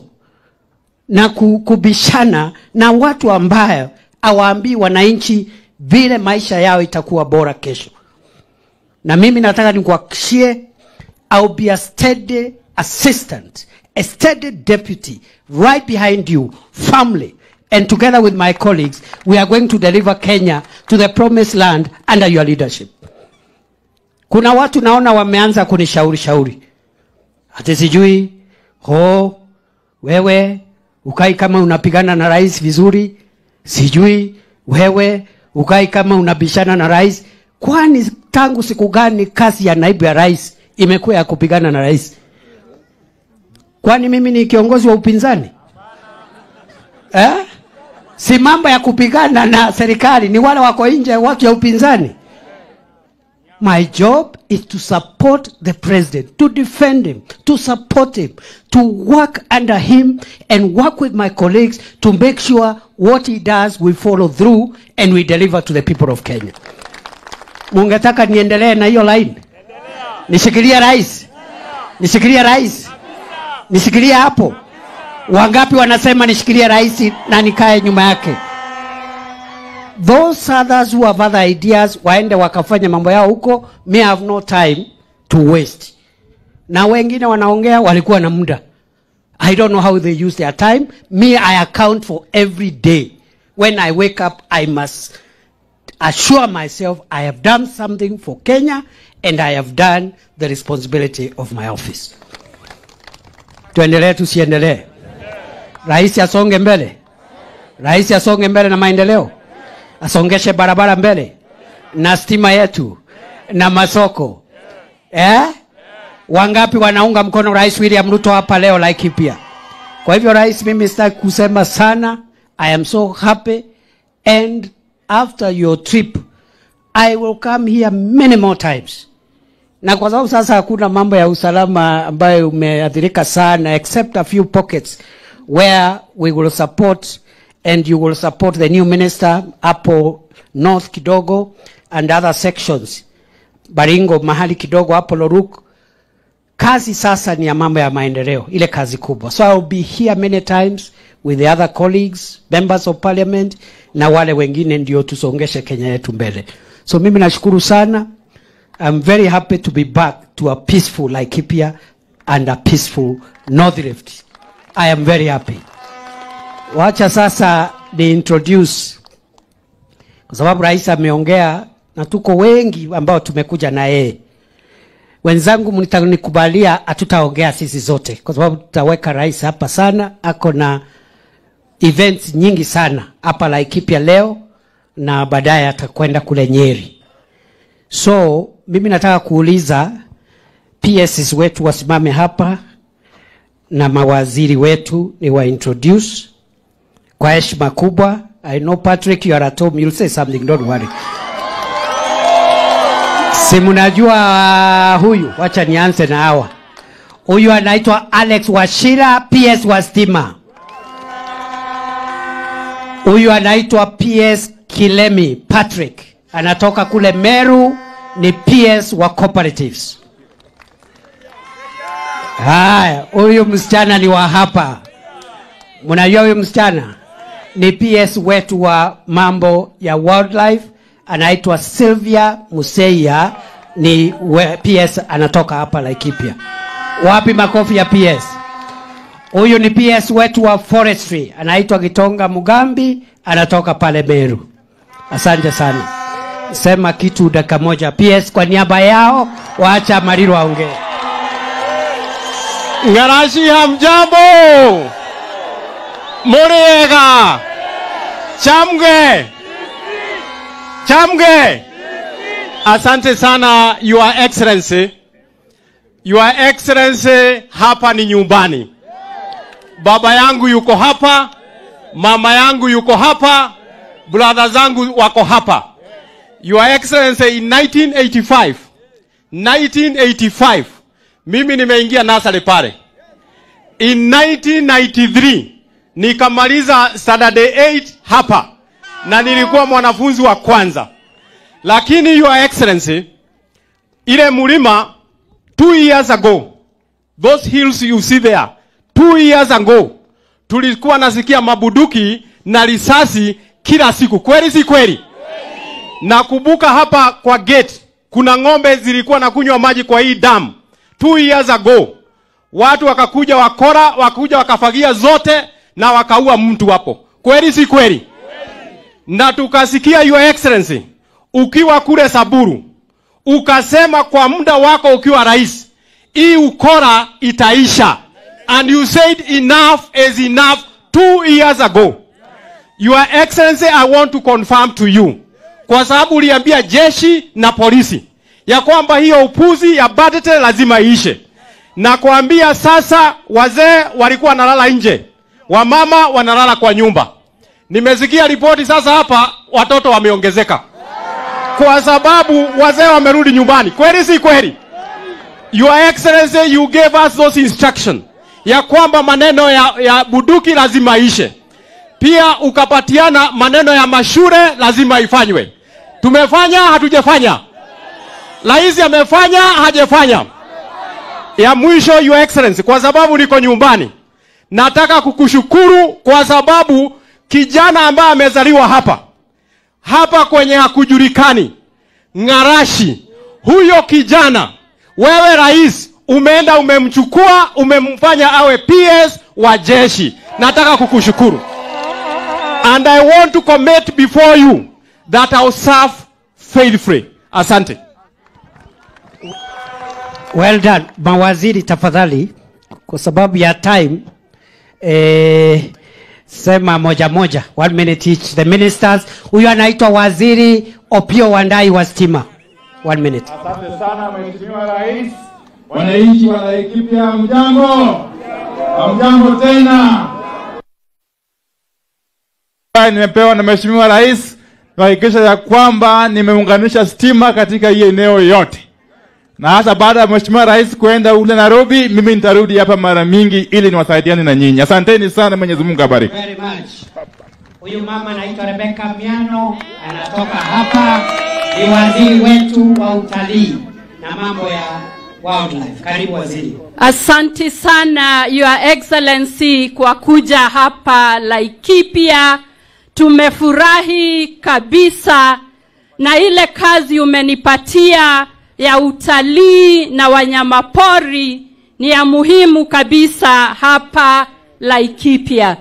Speaker 7: na kubishana na watu ambao hawaambii wananchi vile maisha yao itakuwa bora kesho. Na mimi nataka nikuhakikishie, I'll be a steady assistant, a steady deputy right behind you, family, and together with my colleagues, we are going to deliver Kenya to the promised land under your leadership. Kuna watu naona wameanza kunishauri. Ati sijui, wewe ukai kama unapigana na rais vizuri, sijui wewe ukai kama unabishana na rais. Kwani tangu siku gani kazi ya naibu ya rais imekuwa ya kupigana na rais? Kwani mimi ni kiongozi wa upinzani? Si mambo ya kupigana na serikali, ni wale wako nje, watu ya upinzani. My job is to support the president, to defend him, to support him, to work under him and work with my colleagues to make sure what he does we follow through and we deliver to the people of Kenya. Mungetaka niendelee na hiyo line? Nishikilia rais? Nishikilia rais? Nishikilia hapo? Wangapi wanasema nishikilia rais na nikae nyuma yake? Those others who have other ideas waende wakafanya mambo yao huko. Me have no time to waste. Na wengine wanaongea walikuwa na muda. I don't know how they use their time. Me, I account for every day. When I wake up, I must assure myself I have done something for Kenya and I have done the responsibility of my office. Tuendelee tusiendelee? Rais asonge mbele. Rais asonge mbele na maendeleo. Asongeshe barabara mbele na stima yetu na masoko. Wangapi wanaunga mkono Rais William Ruto hapa leo Laikipia? Kwa hivyo rais, mimi sitaki kusema sana. I am so happy, and after your trip I will come here many more times. Na kwa sababu sasa hakuna mambo ya usalama ambayo umeathirika sana, except a few pockets where we will support, and you will support the new minister hapo north kidogo and other sections, Baringo mahali kidogo hapo Loruk. Kazi sasa ni ya mambo ya maendeleo, ile kazi kubwa. So I will be here many times with the other colleagues, members of parliament na wale wengine, ndio tusongeshe Kenya yetu mbele. So mimi nashukuru sana. I'm very happy to be back to a peaceful Laikipia and a peaceful North Rift. I am very happy. Wacha sasa ni introduce, kwa sababu rais ameongea na tuko wengi ambao tumekuja na yeye. Wenzangu mnikubalia hatutaongea sisi zote, kwa sababu tutaweka rais hapa sana. Ako na events nyingi sana hapa Laikipia leo na baadaye atakwenda kule Nyeri. So mimi nataka kuuliza PSs wetu wasimame hapa na mawaziri wetu ni wa introduce kwa heshima kubwa. I know Patrick, you are at home, you'll say something, don't worry. Si mnajua huyu, wacha nianze na hawa. Huyu anaitwa Alex Wachira, PS wa stima. Huyu anaitwa PS Kilemi Patrick, anatoka kule Meru, ni PS wa cooperatives. Haya, huyu msichana ni wa hapa. Mnajua huyu msichana ni PS wetu wa mambo ya wildlife, anaitwa Sylvia Museia, ni PS anatoka hapa Laikipia. Wapi makofi ya PS? Huyu ni PS wetu wa forestry, anaitwa Gitonga Mugambi, anatoka pale Meru. Asante sana. Sema kitu dakika moja PS kwa niaba yao, waacha Mariro aongee.
Speaker 8: Ngarashi hamjambo. Muriega. Chamge. Chamge. Asante sana Your Excellency. Your Excellency, hapa ni nyumbani. Baba yangu yuko hapa, mama yangu yuko hapa, brother zangu wako hapa. Your Excellency, in 1985, mimi nimeingia nasari pale. In 1993, nikamaliza standard 8 hapa, na nilikuwa mwanafunzi wa kwanza. Lakini Your Excellency, ile mulima 2 years ago, those hills you see there, 2 years ago, tulikuwa nasikia mabuduki na risasi kila siku. Kweli si kweli? Nakumbuka hapa kwa gate kuna ng'ombe zilikuwa na kunywa maji kwa hii dam 2 years ago. Watu wakakuja wakora, wakakuja wakafagia zote na wakaua mtu hapo. Kweli si kweli? Na tukasikia Your Excellency, ukiwa kule Saburu, ukasema kwa muda wako ukiwa rais, hii ukora itaisha. And you said enough is enough 2 years ago. Your Excellency, I want to confirm to you, kwa sababu uliambia jeshi na polisi ya kwamba hiyo upuzi ya budget lazima iishe. Na kuambia sasa wazee walikuwa wanalala nje, wamama wanalala kwa nyumba. Nimesikia ripoti sasa hapa watoto wameongezeka. Kwa sababu wazee wamerudi nyumbani. Kweli si kweli? Your Excellency, you gave us those instruction ya kwamba maneno ya bunduki lazima ishe. Pia ukapatiana maneno ya mashule lazima ifanywe. Tumefanya hatujafanya? Rais amefanya hajafanya? Ya mwisho, Your Excellency, kwa sababu niko nyumbani, nataka kukushukuru kwa sababu kijana ambaye amezaliwa hapa kwenye hakujulikani, Ngarashi, huyo kijana wewe rais umeenda umemchukua, umemfanya awe PS wa jeshi. Nataka kukushukuru. And I want to commit before you that I will serve faithfully. Asante.
Speaker 7: Well done. Mawaziri tafadhali, kwa sababu ya time, sema moja moja. 1 minute each. The ministers. Huyu anaitwa Waziri Opiyo Wandayi wa stima. 1 minute.
Speaker 9: Asante sana Mheshimiwa Rais. Wananchi wa Laikipia, mjambo? Mjambo tena. Nimepewa na Mheshimiwa Rais kuhakikisha ya kwamba nimeunganisha stima katika hii eneo yote. Na hasa baada ya Mheshimiwa Rais kuenda ule Nairobi, mimi nitarudi hapa mara mingi ili niwasaidiane na nyinyi. Asanteni sana, Mwenyezi Mungu abariki.
Speaker 7: Very much. Huyu mama anaitwa Rebecca Miano, anatoka hapa, ni waziri wetu wa utalii na mambo ya wildlife. Karibu waziri.
Speaker 10: Asante sana Your Excellency kwa kuja hapa Laikipia. Tumefurahi kabisa na ile kazi umenipatia ya utalii na wanyamapori, ni ya muhimu kabisa hapa Laikipia.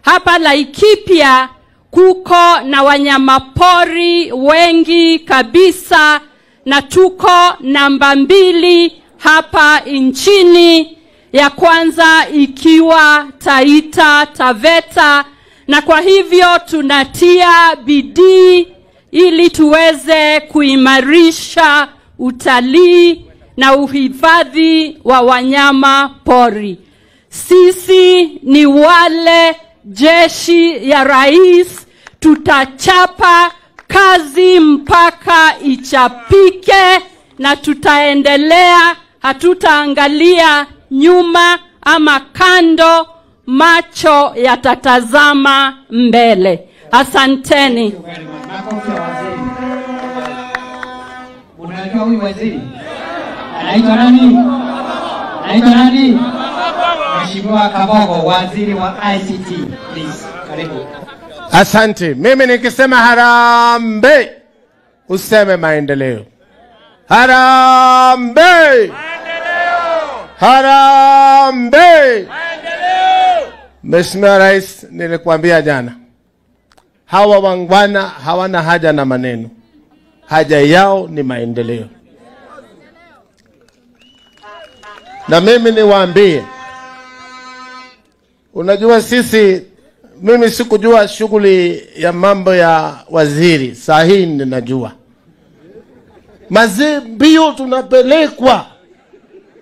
Speaker 10: Hapa Laikipia kuko na wanyamapori wengi kabisa, na tuko namba 2 hapa nchini, ya kwanza ikiwa Taita Taveta, na kwa hivyo tunatia bidii ili tuweze kuimarisha utalii na uhifadhi wa wanyama pori. Sisi ni wale jeshi ya rais, tutachapa kazi mpaka ichapike, na tutaendelea, hatutaangalia nyuma ama kando, macho yatatazama mbele. Asanteni.
Speaker 7: Unajua huyu waziri anaitwa nani? Anaitwa nani? Mheshimiwa Kabogo, waziri wa ICT. Please, karibu.
Speaker 3: Asante. Mimi nikisema harambe, useme maendeleo. Harambe! Maendeleo! Harambe! Maendeleo! Mheshimiwa Rais, nilikwambia jana, hawa wangwana hawana haja na maneno. Haja yao ni maendeleo. Na mimi niwaambie, unajua mimi sikujua shughuli ya mambo ya waziri, saa hii ninajua. Mazee mbio tunapelekwa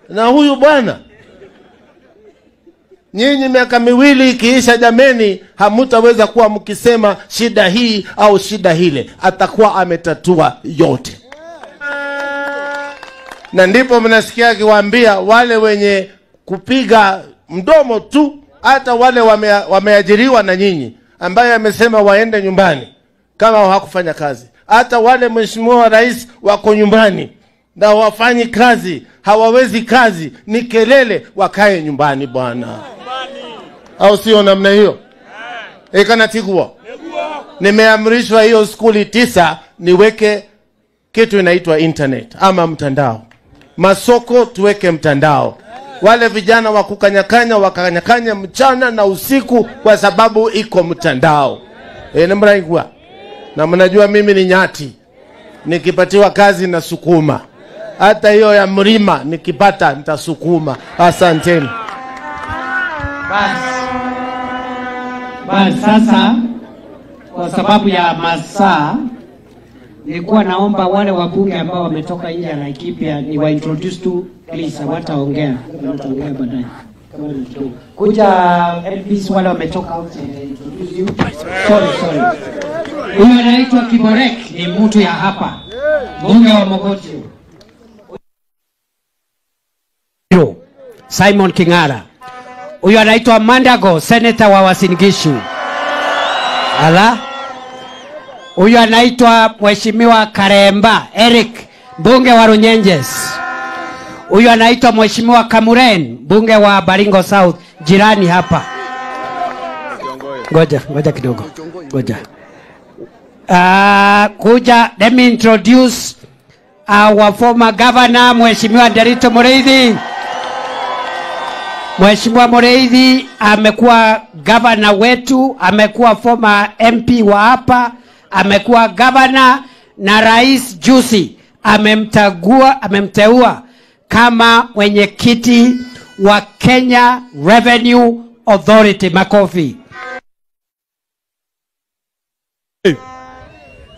Speaker 3: na huyu bwana. Nyinyi miaka 2 ikiisha, jameni, hamutaweza kuwa mkisema shida hii au shida hile. Atakuwa ametatua yote. Na ndipo mnasikia akiwaambia wale wenye kupiga mdomo tu, hata wale wameajiriwa na nyinyi, ambaye amesema waende nyumbani kama hawakufanya kazi. Hata wale Mheshimiwa Rais wako nyumbani na wafanyi kazi, hawawezi kazi, ni kelele, wakae nyumbani bwana. Au sio namna hiyo? Ekana tigwa. Nimeamrishwa hiyo skuli 9 niweke kitu inaitwa internet ama mtandao. Masoko tuweke mtandao. Wale vijana wakukanyakanya wakanyakanya mchana na usiku kwa sababu iko mtandao. Namraigwa. Na mnajua mimi ni nyati. Nikipatiwa kazi na sukuma. Hata hiyo ya mlima nikipata nitasukuma. Asanteni.
Speaker 7: Basi sasa, kwa sababu ya masaa, nilikuwa naomba wale wabunge ambao wametoka nje ya Laikipia ni wa introduce tu, please. Wataongea baadaye. Kuja MPs wale wametoka nje, introduce you. Sorry. Huyu anaitwa Kiborek, ni mtu ya hapa. Mbunge wa Mogotio. Simon King'ara. Huyu anaitwa Mandago, senator wa Uasin Gishu. Ala. Huyu anaitwa Mheshimiwa Karemba Eric, mbunge wa Runyenjes. Huyu anaitwa Mheshimiwa Kamuren, mbunge wa Baringo South, jirani hapa. Ngoja kidogo. Let me introduce our former governor, Mheshimiwa Nderitu Mureithi. Mheshimiwa Mureithi amekuwa governor wetu, amekuwa former MP wa hapa, amekuwa governor, na rais juzi amemteua kama mwenyekiti wa Kenya Revenue Authority. Makofi.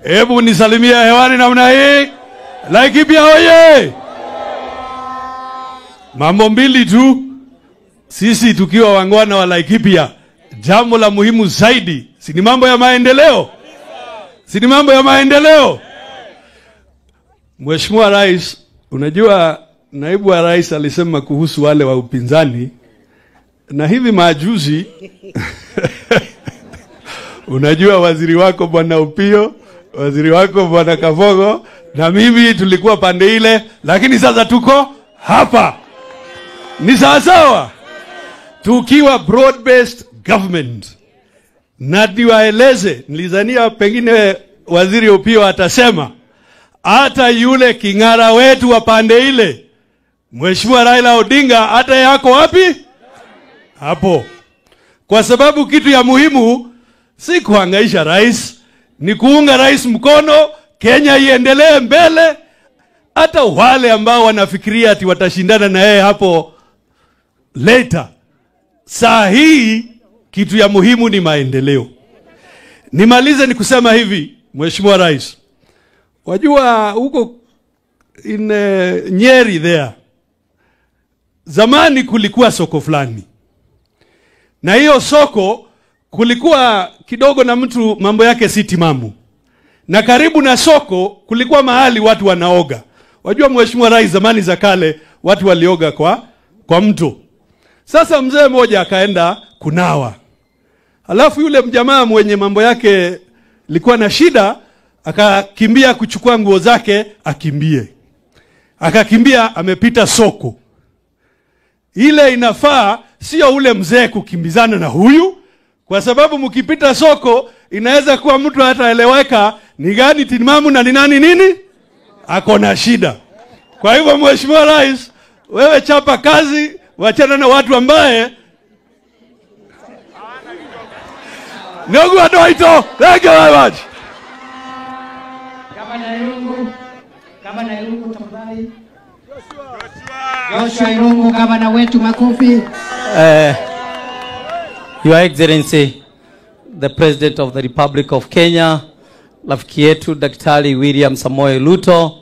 Speaker 11: Hebu nisalimia hewani namna hii. Laikipia oye! Mambo mbili tu. Sisi tukiwa wangwana wa Laikipia, jambo la muhimu zaidi si ni mambo ya maendeleo. Mheshimiwa Rais, unajua naibu wa rais alisema kuhusu wale wa upinzani, na hivi majuzi unajua waziri wako Bwana Upio, waziri wako Bwana Kafogo, na mimi tulikuwa pande ile, lakini sasa tuko hapa. Ni sawa tukiwa broad based government. Na niwaeleze, nilizania pengine waziri Upio atasema hata yule King'ara wetu wa pande ile, Mheshimiwa Raila Odinga, hata yako wapi? Hapo. Kwa sababu kitu ya muhimu si kuhangaisha rais, ni kuunga rais mkono, Kenya iendelee mbele. Hata wale ambao wanafikiria ati watashindana na yeye hapo later, saa hii kitu ya muhimu ni maendeleo. Nimalize ni kusema hivi, Mheshimiwa Rais, wajua huko in Nyeri there, zamani kulikuwa soko fulani, na hiyo soko kulikuwa kidogo na mtu mambo yake si timamu, na karibu na soko kulikuwa mahali watu wanaoga. Wajua Mheshimiwa Rais, zamani za kale watu walioga kwa mto. Sasa mzee mmoja akaenda kunawa, alafu yule mjamaa mwenye mambo yake likuwa na shida akakimbia kuchukua nguo zake akimbie. Akakimbia amepita soko. Ile inafaa sio ule mzee kukimbizana na huyu, kwa sababu mkipita soko inaweza kuwa mtu hataeleweka ni gani timamu na ni nani nini ako na shida. Kwa hivyo Mheshimiwa Rais, wewe chapa kazi, wachana na watu ambaye Nyogu Adoito. Thank you very much. Gavana Irungu tafadhali.
Speaker 7: Joshua Irungu, gavana wetu, makofi.
Speaker 12: Your Excellency, the President of the Republic of Kenya, rafiki yetu Daktari William Samoei Ruto,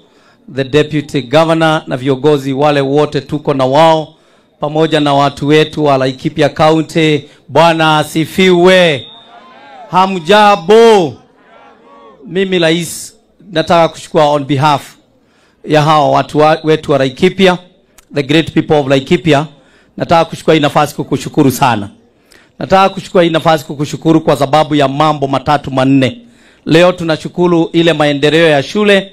Speaker 12: the Deputy Governor na viongozi wale wote tuko na wao, pamoja na watu wetu wa Laikipia County, Bwana asifiwe. Hamjambo. Mimi rais nataka kuchukua on behalf ya hao watu wetu wa Laikipia, the great people of Laikipia, nataka kuchukua hii nafasi kukushukuru sana. Nataka kuchukua hii nafasi kukushukuru kwa sababu ya mambo matatu manne. Leo tunashukuru ile maendeleo ya shule,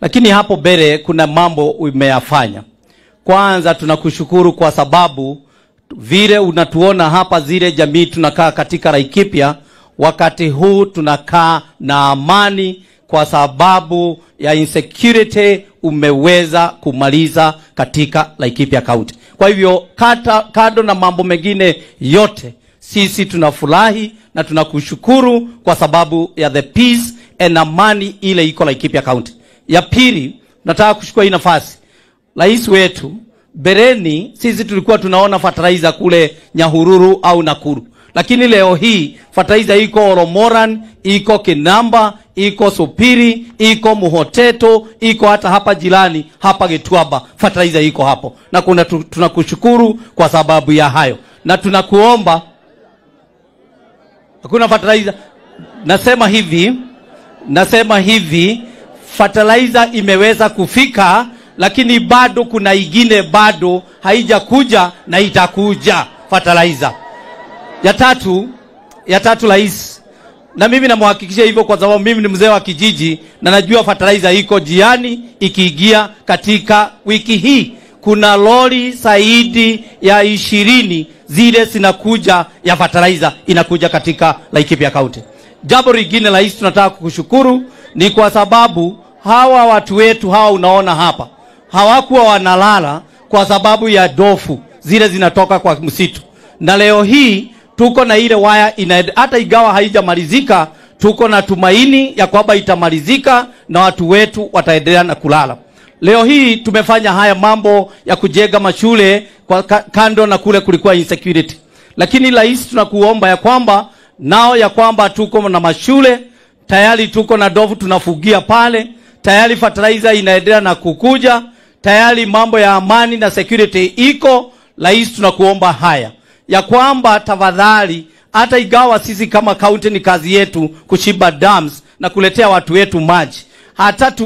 Speaker 12: lakini hapo mbele kuna mambo umeyafanya. Kwanza tunakushukuru kwa sababu vile unatuona hapa zile jamii tunakaa katika Laikipia, wakati huu tunakaa na amani kwa sababu ya insecurity umeweza kumaliza katika Laikipia County. Kwa hivyo kado na mambo mengine yote, sisi tunafurahi na tunakushukuru kwa sababu ya the peace and amani ile iko Laikipia County. Ya pili, nataka kuchukua hii nafasi. Rais wetu, bereni sisi tulikuwa tunaona fertilizer kule Nyahururu au Nakuru. Lakini leo hii fertilizer iko Oromoran, iko Kinamba, iko Supiri, iko Muhoteto, iko hata hapa jirani, hapa Gituaba, fertilizer iko hapo. Na tunakushukuru kwa sababu ya hayo. Na tunakuomba Hakuna fertilizer. Nasema hivi fertilizer imeweza kufika, lakini bado kuna ingine bado haijakuja na itakuja fertilizer. Ya tatu rais, na mimi namhakikishia hivyo kwa sababu mimi ni mzee wa kijiji na najua fertilizer iko jiani ikiingia katika wiki hii. Kuna lori zaidi ya 20 zile zinakuja ya fertilizer inakuja katika Laikipia County. Jambo lingine rais, tunataka kukushukuru ni kwa sababu hawa watu wetu hawa unaona hapa hawakuwa wanalala kwa sababu ya dofu zile zinatoka kwa msitu. Na leo hii tuko na ile waya hata igawa haijamalizika, tuko na tumaini ya kwamba itamalizika na watu wetu wataendelea na kulala. Leo hii tumefanya haya mambo ya kujenga mashule kwa kando na kule kulikuwa insecurity. Lakini rais, tunakuomba ya kwamba tuko na mashule, tayari tuko na dofu tunafugia pale, tayari fertilizer inaendelea na kukuja, tayari mambo ya amani na security iko. Rais, tunakuomba haya ya kwamba tafadhali, hata igawa sisi kama county ni kazi yetu kuchimba dams na kuletea watu wetu maji,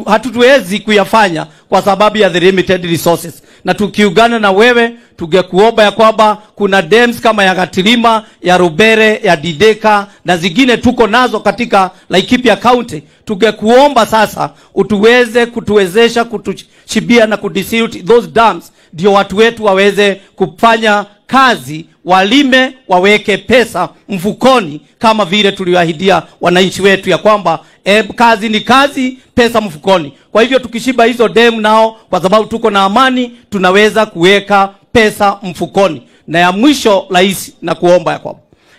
Speaker 12: hatutuwezi kuyafanya kwa sababu ya the limited resources. Na tukiungana na wewe tungekuomba ya kwamba kuna dams kama ya Gatilima, ya Rubere, ya Dideka na zingine tuko nazo katika Laikipia County. Tungekuomba sasa utuweze kutuwezesha kutushibia na kudistribute those dams, ndio watu wetu waweze kufanya kazi, walime, waweke pesa mfukoni kama vile tuliwahidia wananchi wetu ya kwamba kazi ni kazi, pesa mfukoni. Kwa hivyo tukishiba hizo dam nao, kwa sababu tuko na amani, tunaweza kuweka pesa mfukoni. Na ya mwisho rais, na kuomba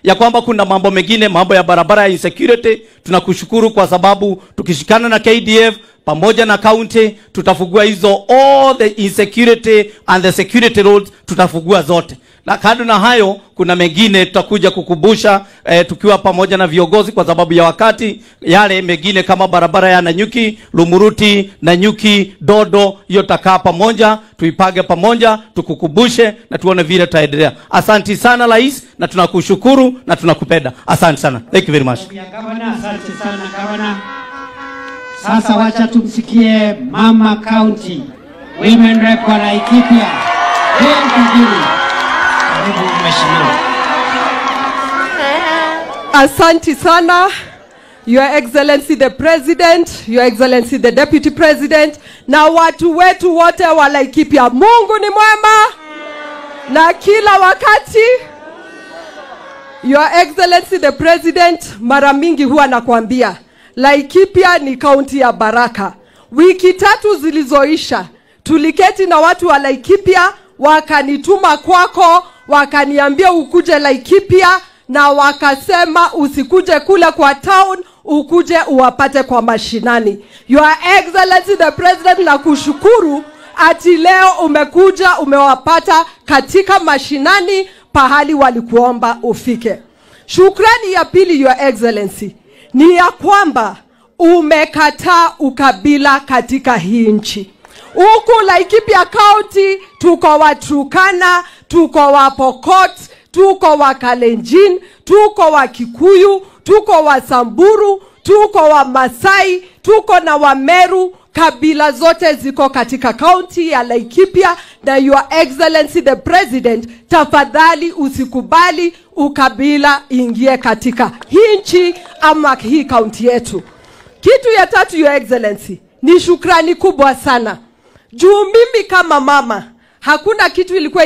Speaker 12: ya kwamba kuna mambo mengine, mambo ya barabara ya insecurity, tunakushukuru kwa sababu tukishikana na KDF pamoja na county tutafungua hizo all the insecurity and the security roads, tutafungua zote. Na kando na hayo kuna mengine tutakuja kukumbusha tukiwa pamoja na viongozi kwa sababu ya wakati. Yale mengine kama barabara ya Nanyuki, Lumuruti, Nanyuki, Dodo, hiyo takaa pamoja, tuipage pamoja, tukukumbushe na tuone vile tutaendelea. Asante sana rais, na tunakushukuru na tunakupenda. Asante sana. Thank you very much.
Speaker 7: Asante sana Gavana. Sasa wacha tumsikie Mama County Women Rep wa Laikipia.
Speaker 13: Asante sana, Your Excellency the President, Your Excellency the Deputy President, na watu wetu wote wa Laikipia. Mungu ni mwema na kila wakati. Your Excellency the President, mara mingi huwa nakwambia Laikipia ni kaunti ya baraka. Wiki 3 zilizoisha tuliketi na watu wa Laikipia, wakanituma kwako, wakaniambia ukuje Laikipia, na wakasema usikuje kule kwa town, ukuje uwapate kwa mashinani. Your Excellency the President, na kushukuru ati leo umekuja umewapata katika mashinani pahali walikuomba ufike. Shukrani ya pili, Your Excellency, ni ya kwamba umekataa ukabila katika hii nchi. Huku Laikipia County tuko wa Turkana, tuko wa Pokot, tuko wa Kalenjin, tuko wa Kikuyu, tuko wa Samburu, tuko wa Masai, tuko na wa Meru. Kabila zote ziko katika county ya Laikipia. Na Your Excellency the President, tafadhali usikubali ukabila ingie katika hii nchi ama hii county yetu. Kitu ya tatu, Your Excellency, ni shukrani kubwa sana. Juu mimi kama mama, hakuna kitu ilikuwa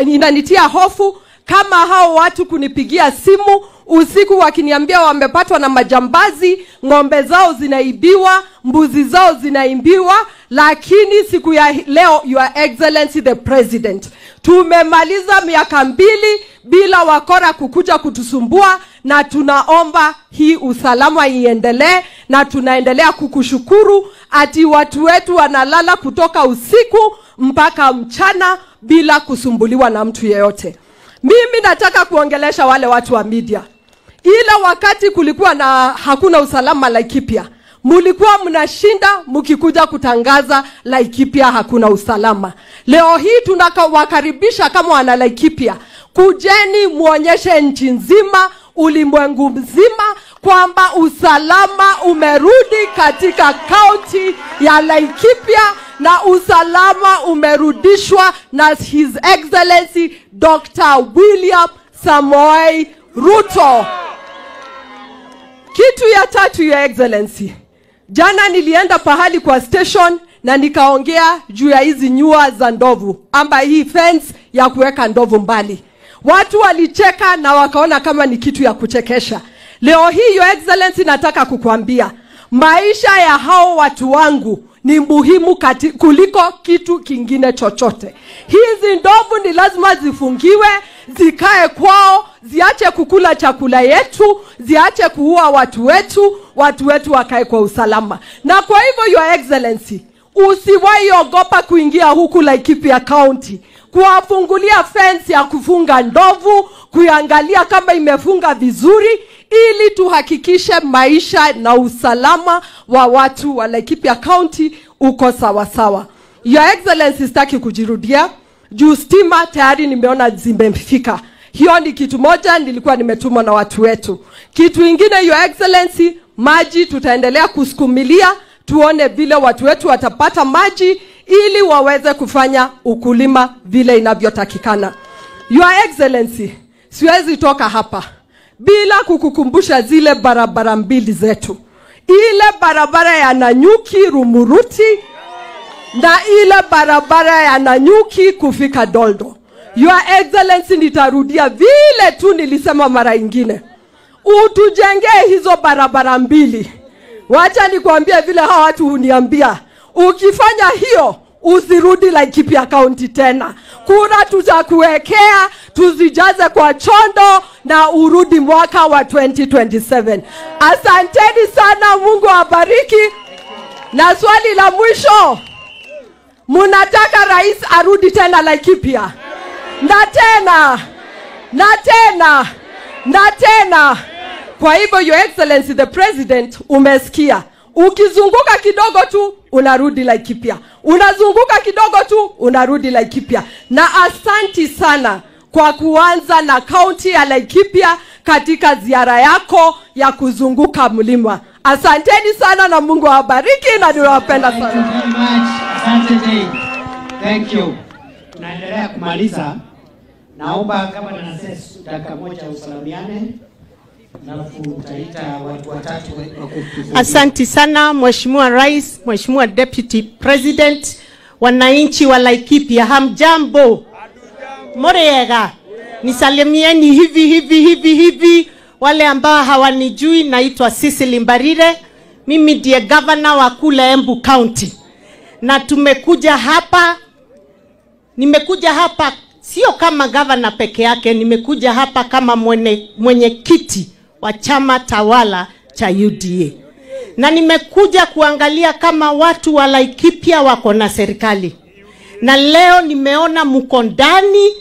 Speaker 13: inanitia hofu kama hao watu kunipigia simu usiku wakiniambia wamepatwa na majambazi, ng'ombe zao zinaibiwa, mbuzi zao zinaibiwa. Lakini siku ya leo, Your Excellency the President, tumemaliza miaka 2 bila wakora kukuja kutusumbua, na tunaomba hii usalama iendelee, na tunaendelea kukushukuru ati watu wetu wanalala kutoka usiku mpaka mchana bila kusumbuliwa na mtu yeyote. Mimi nataka kuongelesha wale watu wa media. Ile wakati kulikuwa na hakuna usalama Laikipia, mulikuwa mnashinda mkikuja kutangaza Laikipia hakuna usalama. Leo hii tunawakaribisha kama wana Laikipia, kujeni muonyeshe nchi nzima ulimwengu mzima kwamba usalama umerudi katika kaunti ya Laikipia na usalama umerudishwa na His Excellency Dr. William Samoei Ruto. Kitu ya tatu, Your Excellency, jana nilienda pahali kwa station na nikaongea juu ya hizi nyua za ndovu, amba hii fence ya kuweka ndovu mbali. Watu walicheka na wakaona kama ni kitu ya kuchekesha. Leo hii, Your Excellency, nataka kukuambia maisha ya hao watu wangu ni muhimu kuliko kitu kingine chochote. Hizi ndovu ni lazima zifungiwe, zikae kwao, ziache kukula chakula yetu, ziache kuua watu wetu wakae kwa usalama. Na kwa hivyo, Your Excellency, usiwahi ogopa kuingia huku Laikipia County, kuwafungulia fence ya kufunga ndovu, kuangalia kama imefunga vizuri, ili tuhakikishe maisha na usalama wa watu wa Laikipia County uko sawa sawa. Your Excellency, sitaki kujirudia, juu stima tayari nimeona zimefika. Hiyo ni kitu moja nilikuwa nimetumwa na watu wetu. Kitu ingine, Your Excellency, maji tutaendelea kusukumilia, tuone vile watu wetu watapata maji ili waweze kufanya ukulima vile inavyotakikana. Your Excellency, siwezi toka hapa bila kukukumbusha zile barabara mbili zetu. Ile barabara ya Nanyuki Rumuruti na ile barabara ya Nanyuki kufika Doldo. Your Excellency, nitarudia vile tu nilisema mara ingine. Utujengee hizo barabara mbili. Wacha nikwambie vile hawa watu huniambia, ukifanya hiyo usirudi Laikipia County tena. Kura tutakuwekea, tuzijaze kwa chondo na urudi mwaka wa 2027. Asanteni sana, Mungu awabariki. Na swali la mwisho, munataka rais arudi tena Laikipia? Na tena, na tena, na tena. Kwa hivyo, Your Excellency the President, umesikia. Ukizunguka kidogo tu unarudi Laikipia, unazunguka kidogo tu unarudi Laikipia. Na asanti sana kwa kuanza na kaunti ya Laikipia katika ziara yako ya kuzunguka mlima. Asanteni sana na Mungu awabariki na niwapenda sana.
Speaker 7: Thank you very much. Asante Jane. Thank you. Tunaendelea kumaliza. Naomba kama na sasa dakika moja usalamiane.
Speaker 14: Asante sana Mheshimiwa Rais, Mheshimiwa Deputy President, wananchi wa Laikipia, hamjambo? Morega. Nisalimieni hivi. Wale ambao hawanijui, naitwa Cecily Mbarire. Mimi ndiye governor wa kule Embu County. Na nimekuja hapa sio kama governor peke yake, nimekuja hapa kama mwenyekiti wa chama tawala cha UDA. Na nimekuja kuangalia kama watu wa Laikipia wako na serikali. Na leo nimeona mko ndani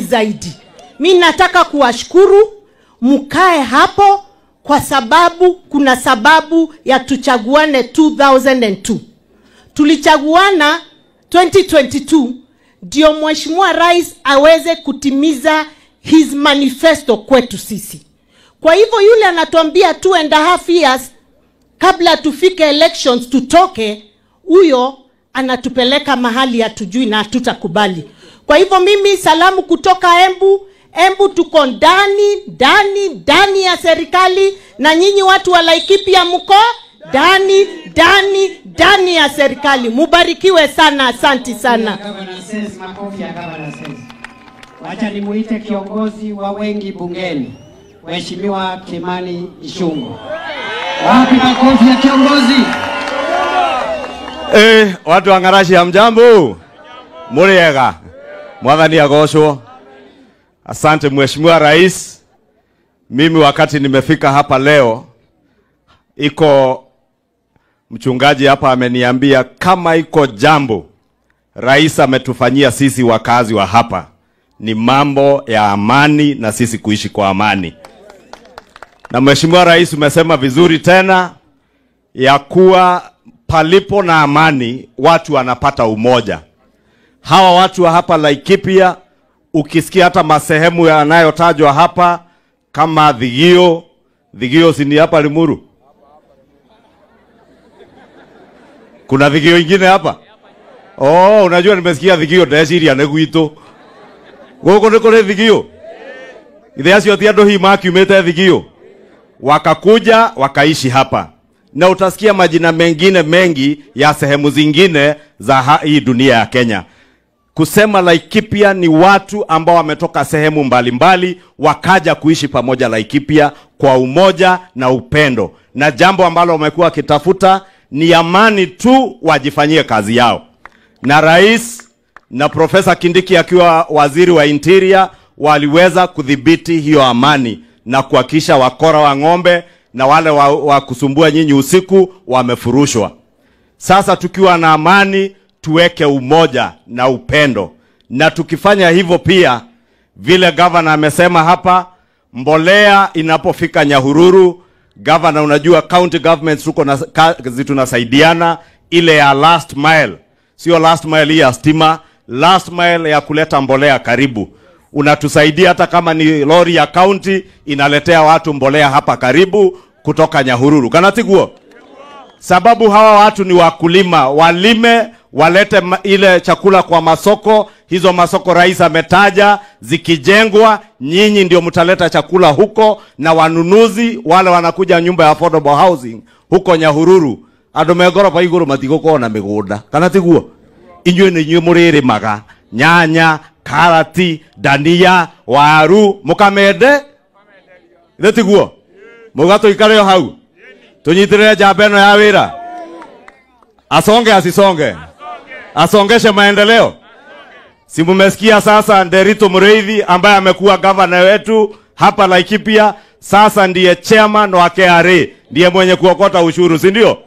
Speaker 14: zaidi. Mimi nataka kuwashukuru, mkae hapo kwa sababu kuna sababu ya tuchaguane 2002. Tulichaguana 2022 ndio Mheshimiwa Rais aweze kutimiza his manifesto kwetu sisi. Kwa hivyo yule anatuambia 2.5 years kabla tufike elections tutoke, huyo anatupeleka mahali hatujui na tutakubali. Kwa hivyo mimi salamu kutoka Embu tuko ndani ya serikali, na nyinyi watu wa Laikipia mko ndani ya serikali. Mubarikiwe sana, asante sana.
Speaker 7: Wacha nimuite kiongozi wa wengi bungeni, Mheshimiwa Kimani Ichung'wah. Wapi makofi ya kiongozi?
Speaker 15: Watu wa Ngarashi hamjambo? Muriega. Mwathani agocwo. Asante Mheshimiwa Rais. Mimi wakati nimefika hapa leo, iko mchungaji hapa ameniambia kama iko jambo Rais ametufanyia sisi wakazi wa hapa ni mambo ya amani na sisi kuishi kwa amani. Na Mheshimiwa Rais umesema vizuri tena ya kuwa palipo na amani watu wanapata umoja. Hawa watu wa hapa Laikipia, ukisikia hata masehemu yanayotajwa hapa, kama Thigio si ni hapa Limuru? Kuna Thigio ingine hapa? Oh, unajua nimesikia Thigio ndeciria nĩ gwitũ. Gũkũ nĩ kũrĩ Thigio? Ithe acio ti andũ hima kiumĩte Thigio. Wakakuja wakaishi hapa. Na utasikia majina mengine mengi ya sehemu zingine za hii dunia ya Kenya. Kusema Laikipia ni watu ambao wametoka sehemu mbalimbali wakaja kuishi pamoja Laikipia kwa umoja na upendo. Na jambo ambalo wamekuwa wakitafuta ni amani tu, wajifanyie kazi yao. Na rais na Profesa Kindiki akiwa waziri wa Interior waliweza kudhibiti hiyo amani na kuhakikisha wakora wa ng'ombe na wale wa kusumbua nyinyi usiku wamefurushwa. Sasa tukiwa na amani, tuweke umoja na upendo. Na tukifanya hivyo pia, vile governor amesema hapa, mbolea inapofika Nyahururu, governor unajua county governments tuko na tunasaidiana ile ya last mile. Sio last mile ya stima, last mile ya kuleta mbolea karibu. Unatusaidia hata kama ni lori ya county inaletea watu mbolea hapa karibu kutoka Nyahururu. Kanatiguo? Sababu hawa watu ni wakulima, walime, walete ile chakula kwa masoko. Hizo masoko rais ametaja, zikijengwa nyinyi ndio mtaleta chakula huko, na wanunuzi wale wanakuja nyumba ya affordable housing huko Nyahururu. Andũ megoroba igũrũ matigũkorwo na mĩgũnda. Kanatiguo? Inyuĩ nĩ inyuĩ mũrĩrĩmaga nyanya, karati, dania, waru, mukamende. Nĩtiguo? Mũgatũikare o hau. Tunyitirĩre njamba ĩno ya wĩra. Asonge asisonge? Asongeshe maendeleo. Si mumesikia sasa Nderito Mũrĩithi ambaye amekuwa governor wetu hapa Laikipia, sasa ndiye chairman wa KRA, ndiye mwenye kuokota ushuru, si ndio?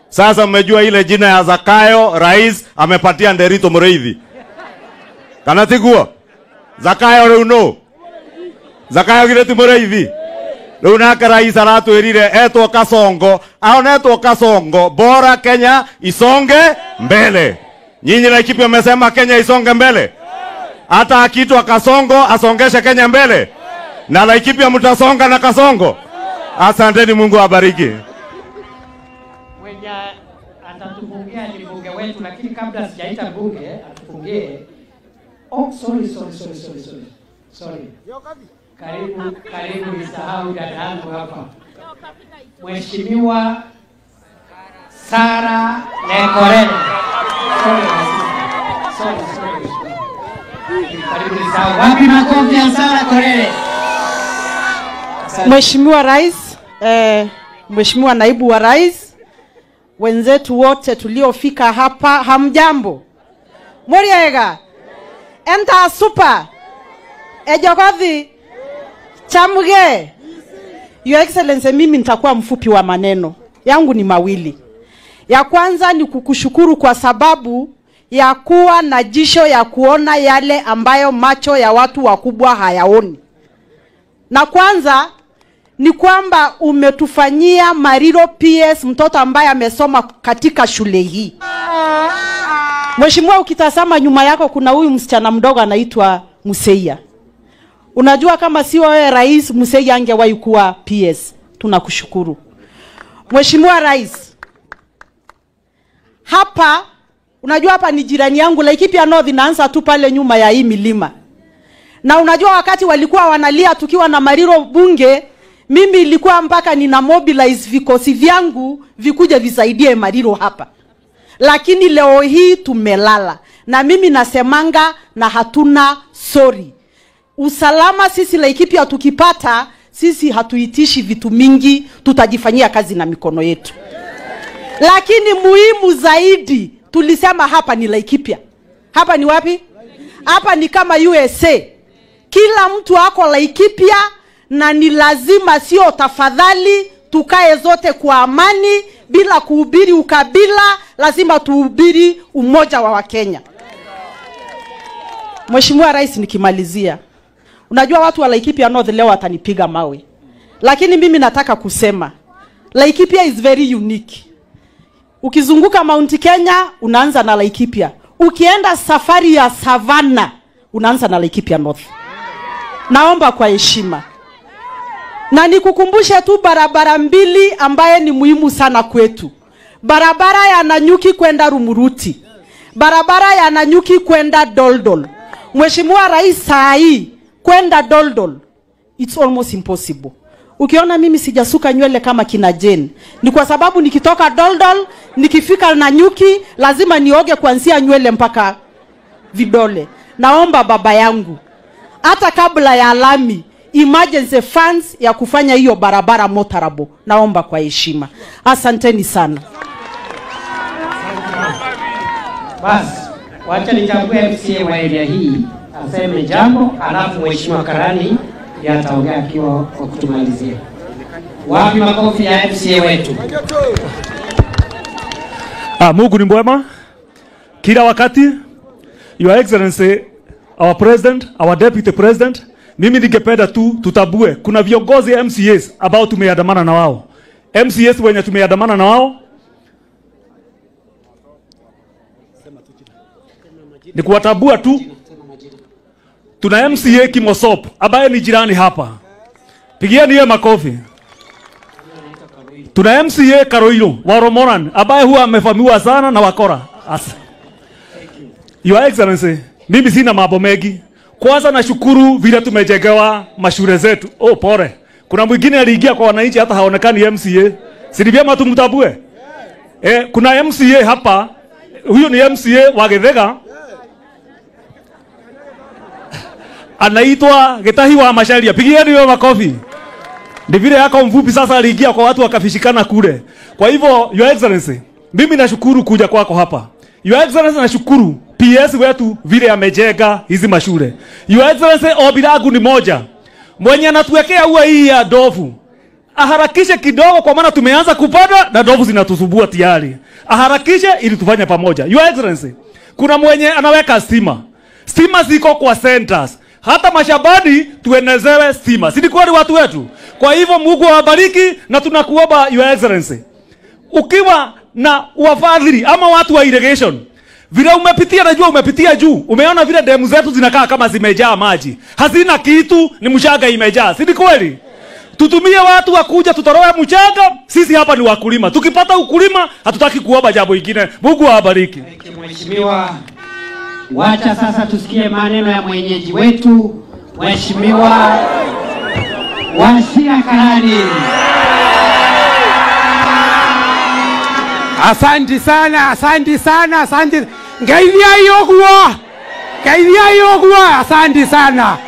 Speaker 15: Sasa mmejua ile jina ya Zakayo rais amepatia Nderito Mũrĩithi. Kanatiguo? Zakayo rĩu no? Zakayo Gireti Mũrĩithi? Rĩu nake rais aratwĩrire etwo Kasongo, aonetwo Kasongo, bora Kenya isonge mbele. Nyinyi Laikipia mmesema Kenya isonge mbele? Hata akiitwa Kasongo asongeshe Kenya mbele? Na Laikipia mtasonga na Kasongo? Asanteni, Mungu awabariki.
Speaker 7: Mwenye atatufungia ni mbunge wetu, lakini kabla sijaita mbunge atufungie. Oh, sorry. Karibu nisahau dada yangu hapa. Mheshimiwa Sara Lekorere. Sorry. Karibu nisahau. Wapi makofi ya Sara Lekorere?
Speaker 14: Mheshimiwa Rais, Mheshimiwa Naibu wa Rais, wenzetu wote tuliofika hapa, hamjambo? Muriega? Enta super. Ejogothi. Chamuge. Your Excellency, mimi nitakuwa mfupi wa maneno. Yangu ni mawili. Ya kwanza ni kukushukuru kwa sababu ya kuwa na jisho ya kuona yale ambayo macho ya watu wakubwa hayaoni. Na kwanza ni kwamba umetufanyia Mariro PS, mtoto ambaye amesoma katika shule hii. Mheshimiwa, ukitazama nyuma yako kuna huyu msichana mdogo anaitwa Museia. Unajua kama si wewe rais, Museia angewahi kuwa PS. Tunakushukuru. Mheshimiwa Rais, hapa unajua hapa ni jirani yangu, Laikipia North inaanza tu pale nyuma ya hii milima. Na unajua wakati walikuwa wanalia tukiwa na Mariro bunge, mimi ilikuwa mpaka nina mobilize vikosi vyangu vikuje visaidie Mariro hapa. Lakini leo hii tumelala. Na mimi nasemanga na hatuna sorry. Usalama sisi Laikipia tukipata, sisi hatuitishi vitu mingi, tutajifanyia kazi na mikono yetu. Lakini muhimu zaidi, tulisema hapa ni Laikipia. Hapa ni wapi? Hapa ni kama USA. Kila mtu ako Laikipia, na ni lazima sio tafadhali tukae zote kwa amani bila kuhubiri ukabila, lazima tuhubiri umoja wa Wakenya. Mheshimiwa Rais, nikimalizia, unajua watu wa Laikipia North leo watanipiga mawe, lakini mimi nataka kusema Laikipia is very unique. Ukizunguka Mount Kenya unaanza na Laikipia, ukienda safari ya Savannah unaanza na Laikipia North. Naomba kwa heshima, Na nikukumbushe tu barabara mbili ambaye ni muhimu sana kwetu. Barabara ya Nanyuki kwenda Rumuruti. Barabara ya Nanyuki kwenda Doldol. Mheshimiwa Rais saa hii kwenda Doldol, it's almost impossible. Ukiona mimi sijasuka nywele kama kina Jane, ni kwa sababu nikitoka Doldol, nikifika Nanyuki, lazima nioge kuanzia nywele mpaka vidole. Naomba baba yangu, hata kabla ya lami, emergency funds ya kufanya hiyo barabara motorable. Naomba kwa heshima. Asanteni sana.
Speaker 7: Basi, wacha nichague MCA wa area hii aseme jambo, alafu Mheshimiwa Karani ataongea akiwa kwa kutumalizia. Wapi makofi ya MCA wetu?
Speaker 16: Mungu ni mwema kila wakati. Your Excellency, our President, our Deputy President, mimi ningependa tu tutabue kuna viongozi MCAs ambao tumeandamana na wao. MCAs wenye tumeandamana na wao ni kuwatabua tu. Tuna MCA Kimosop ambaye ni jirani hapa, pigieni yeye makofi. Tuna MCA Karoiro wa Romoran ambaye huwa amefamiwa sana na wakora. Your Excellency, mimi sina mambo mengi. Kwanza nashukuru vile tumejengewa mashule zetu. Oh, pole. Kuna mwingine aliingia kwa wananchi hata haonekani MCA. Si vyema tumtabue? Kuna MCA hapa. Huyo ni MCA wa Githega. Anaitwa Getahi wa Masharia. Pigieni yeye makofi. Ni vile yako mfupi sasa aliingia kwa watu wakafishikana kule. Kwa hivyo, Your Excellency, mimi nashukuru kuja kwako hapa. Your Excellency, nashukuru PS wetu vile amejenga hizi mashule. Your Excellency, ombi langu ni moja. Mwenye anatuwekea ua hii ya ndovu, aharakishe kidogo kwa maana tumeanza kupanda na ndovu zinatusubua tayari. Aharakishe ili tufanye pamoja. Your Excellency, kuna mwenye anaweka stima. Stima ziko kwa centers. Hata mashambani tuenezewe stima. Si kweli watu wetu? Kwa hivyo Mungu awabariki na tunakuomba Your Excellency, ukiwa na wafadhili ama watu wa irrigation, vile umepitia, najua umepitia juu, umeona vile demu zetu zinakaa kama zimejaa maji, hazina kitu, ni mchanga imejaa. Si kweli? Tutumie watu wakuja tutoroe mchanga. Sisi hapa ni wakulima, tukipata ukulima hatutaki kuomba jambo lingine. Mungu awabariki.
Speaker 7: Mheshimiwa, wacha sasa tusikie maneno ya mwenyeji wetu Mheshimiwa Wachira Karani.
Speaker 17: Asante sana, asante sana, asante. Ngaidia yogwa, asante sana.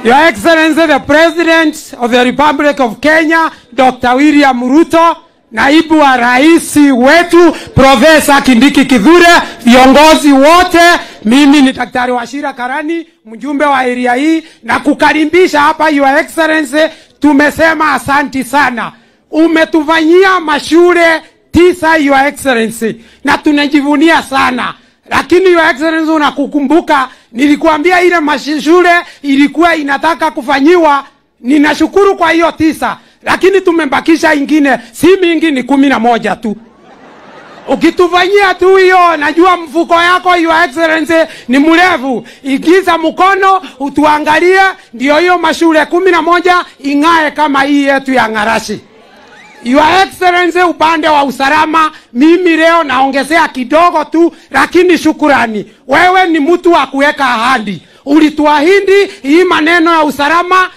Speaker 17: Your Excellency, the President of the Republic of Kenya, Dr. William Ruto, naibu wa rais wetu Profesa Kindiki Kithure, viongozi wote, mimi ni Daktari Wachira Karani, mjumbe wa area hii, na kukaribisha hapa Your Excellency. Tumesema asante sana. Umetufanyia mashule 9 Your Excellency, na tunajivunia sana. Lakini Your Excellency, unakukumbuka nilikuambia ile mashule ilikuwa inataka kufanyiwa. Ninashukuru kwa hiyo 9, lakini tumembakisha ingine, si mingi, ni 11 tu. Ukitufanyia tu hiyo, najua mfuko yako Your Excellency ni mrefu. Igiza mkono utuangalie, ndio hiyo mashule 11 ingae kama hii yetu ya Ngarashi. Your Excellency, upande wa usalama, mimi leo naongezea kidogo tu, lakini shukurani. Wewe ni mtu wa kuweka ahadi. Ulituahidi hii maneno ya usalama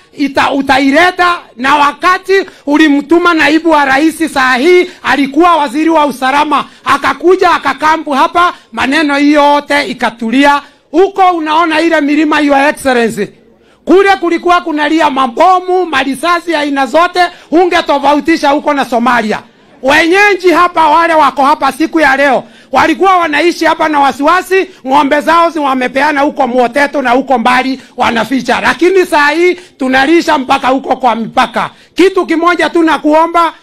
Speaker 17: utaileta, na wakati ulimtuma naibu wa rais, saa hii alikuwa waziri wa usalama, akakuja akakampu hapa, maneno yote ikatulia. Huko unaona ile milima Your Excellency, kule kulikuwa kunalia mabomu, marisasi aina zote, ungetofautisha huko na Somalia. Wenyeji hapa, wale wako hapa siku ya leo, walikuwa wanaishi hapa na wasiwasi, ng'ombe zao wamepeana huko Mwoteto na huko mbali wanaficha. Lakini saa hii tunalisha mpaka huko kwa mipaka. Kitu kimoja tu na kuomba,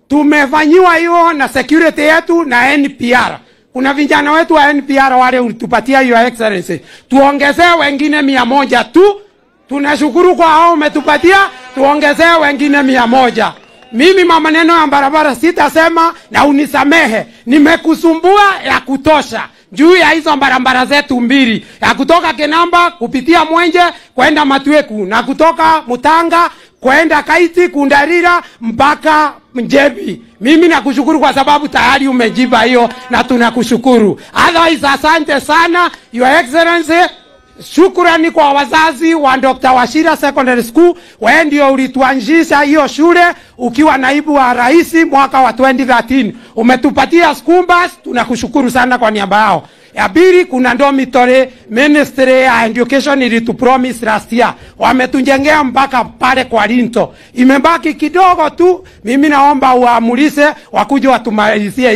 Speaker 17: tumefanyiwa hiyo na security yetu na NPR. Kuna vijana wetu wa NPR wale ulitupatia Your Excellency, tuongezee wengine 100 tu. Tunashukuru kwa hao umetupatia, tuongezee wengine 100. Mimi maneno ya barabara sitasema, na unisamehe, nimekusumbua ya kutosha juu ya hizo barabara zetu mbili, ya kutoka Kenamba kupitia Mwenje kwenda Matweku, na kutoka Mutanga kwenda Kaiti, Kundarira mpaka Mjebi. Mimi nakushukuru kwa sababu tayari umejiba hiyo na tunakushukuru. Otherwise, asante sana Your Excellency. Shukrani kwa wazazi wa Dr. Wachira Secondary School. Wewe ndio ulituanzisha hiyo shule ukiwa naibu wa rais mwaka wa 2013. Umetupatia school bus, tunakushukuru sana kwa niaba yao. Ya pili, kuna dormitory Ministry ya Education ilitu promise last year. Wametujengea mpaka pale kwa Linto. Imebaki kidogo tu. Mimi naomba uamulise wakuje watumalizie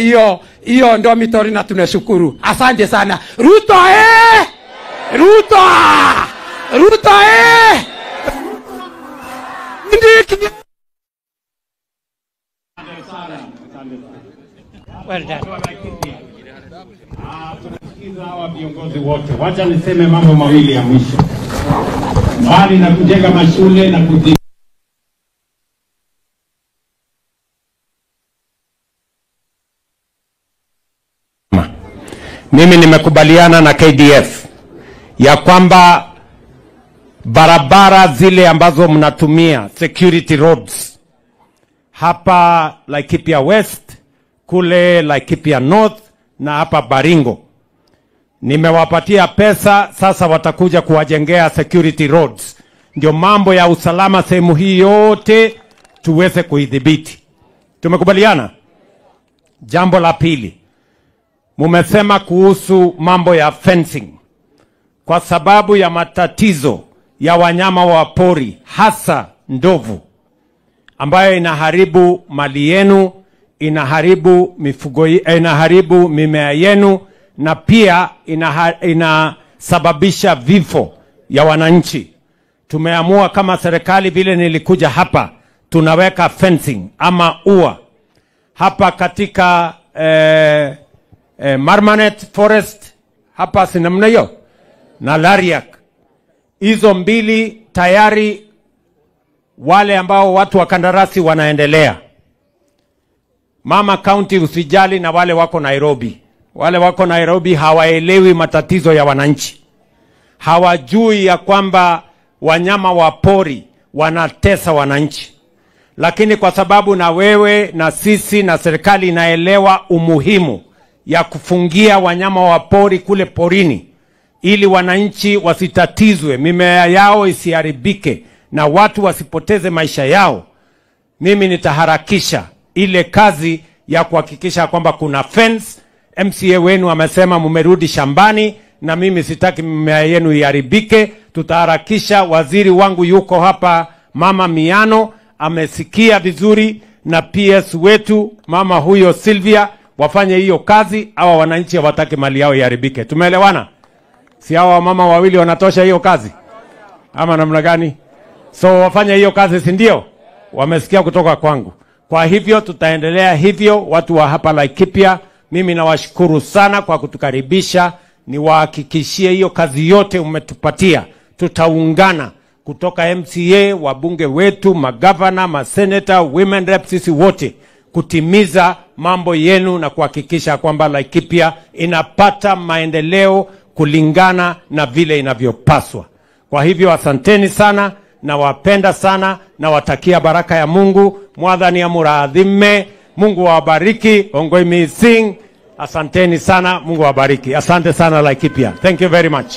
Speaker 17: hiyo dormitory na tunashukuru. Asante sana. Ruto Ruto! Ruto
Speaker 3: Well done. Tunasikiza hawa viongozi wote. Wacha niseme mambo mawili ya mwisho. Mbali na kujenga mashule na
Speaker 5: mimi nimekubaliana na KDF ya kwamba barabara zile ambazo mnatumia security roads hapa Laikipia West, kule Laikipia North na hapa Baringo, nimewapatia pesa, sasa watakuja kuwajengea security roads, ndio mambo ya usalama sehemu hii yote tuweze kuidhibiti. Tumekubaliana. Jambo la pili, mumesema kuhusu mambo ya fencing. Kwa sababu ya matatizo ya wanyama wa pori, hasa ndovu, ambayo inaharibu mali yenu, inaharibu mifugo, inaharibu mimea yenu, na pia inasababisha vifo ya wananchi. Tumeamua kama serikali, vile nilikuja hapa, tunaweka fencing ama ua hapa katika Marmanet Forest hapa, si namna hiyo, na Lariak. Hizo mbili tayari wale ambao watu wa kandarasi wanaendelea. Mama County usijali, na wale wako Nairobi. Wale wako Nairobi hawaelewi matatizo ya wananchi. Hawajui ya kwamba wanyama wa pori wanatesa wananchi. Lakini kwa sababu na wewe na sisi na serikali inaelewa umuhimu ya kufungia wanyama wa pori kule porini, ili wananchi wasitatizwe, mimea yao isiharibike na watu wasipoteze maisha yao, mimi nitaharakisha ile kazi ya kuhakikisha kwamba kuna fence. MCA wenu amesema mumerudi shambani, na mimi sitaki mimea yenu iharibike. Tutaharakisha. Waziri wangu yuko hapa, Mama Miano, amesikia vizuri, na PS wetu mama huyo Sylvia, wafanye hiyo kazi. Hawa wananchi hawataki mali yao iharibike. Tumeelewana? Si hawa mama wawili wanatosha hiyo kazi ama namna gani? So wafanye hiyo kazi, si ndio? Wamesikia kutoka kwangu. Kwa hivyo tutaendelea hivyo. Watu wa hapa Laikipia, mimi nawashukuru sana kwa kutukaribisha. Niwahakikishie hiyo kazi yote umetupatia, tutaungana kutoka MCA, wabunge wetu, magavana, maseneta, women rep, sisi wote kutimiza mambo yenu na kuhakikisha kwamba Laikipia inapata maendeleo kulingana na vile inavyopaswa. Kwa hivyo asanteni sana, na wapenda sana, na watakia baraka ya Mungu. Mwathani amuradhime, Mungu wabariki, ongoi mising. Asanteni sana, Mungu wabariki. Asante sana Laikipia. Thank you very much.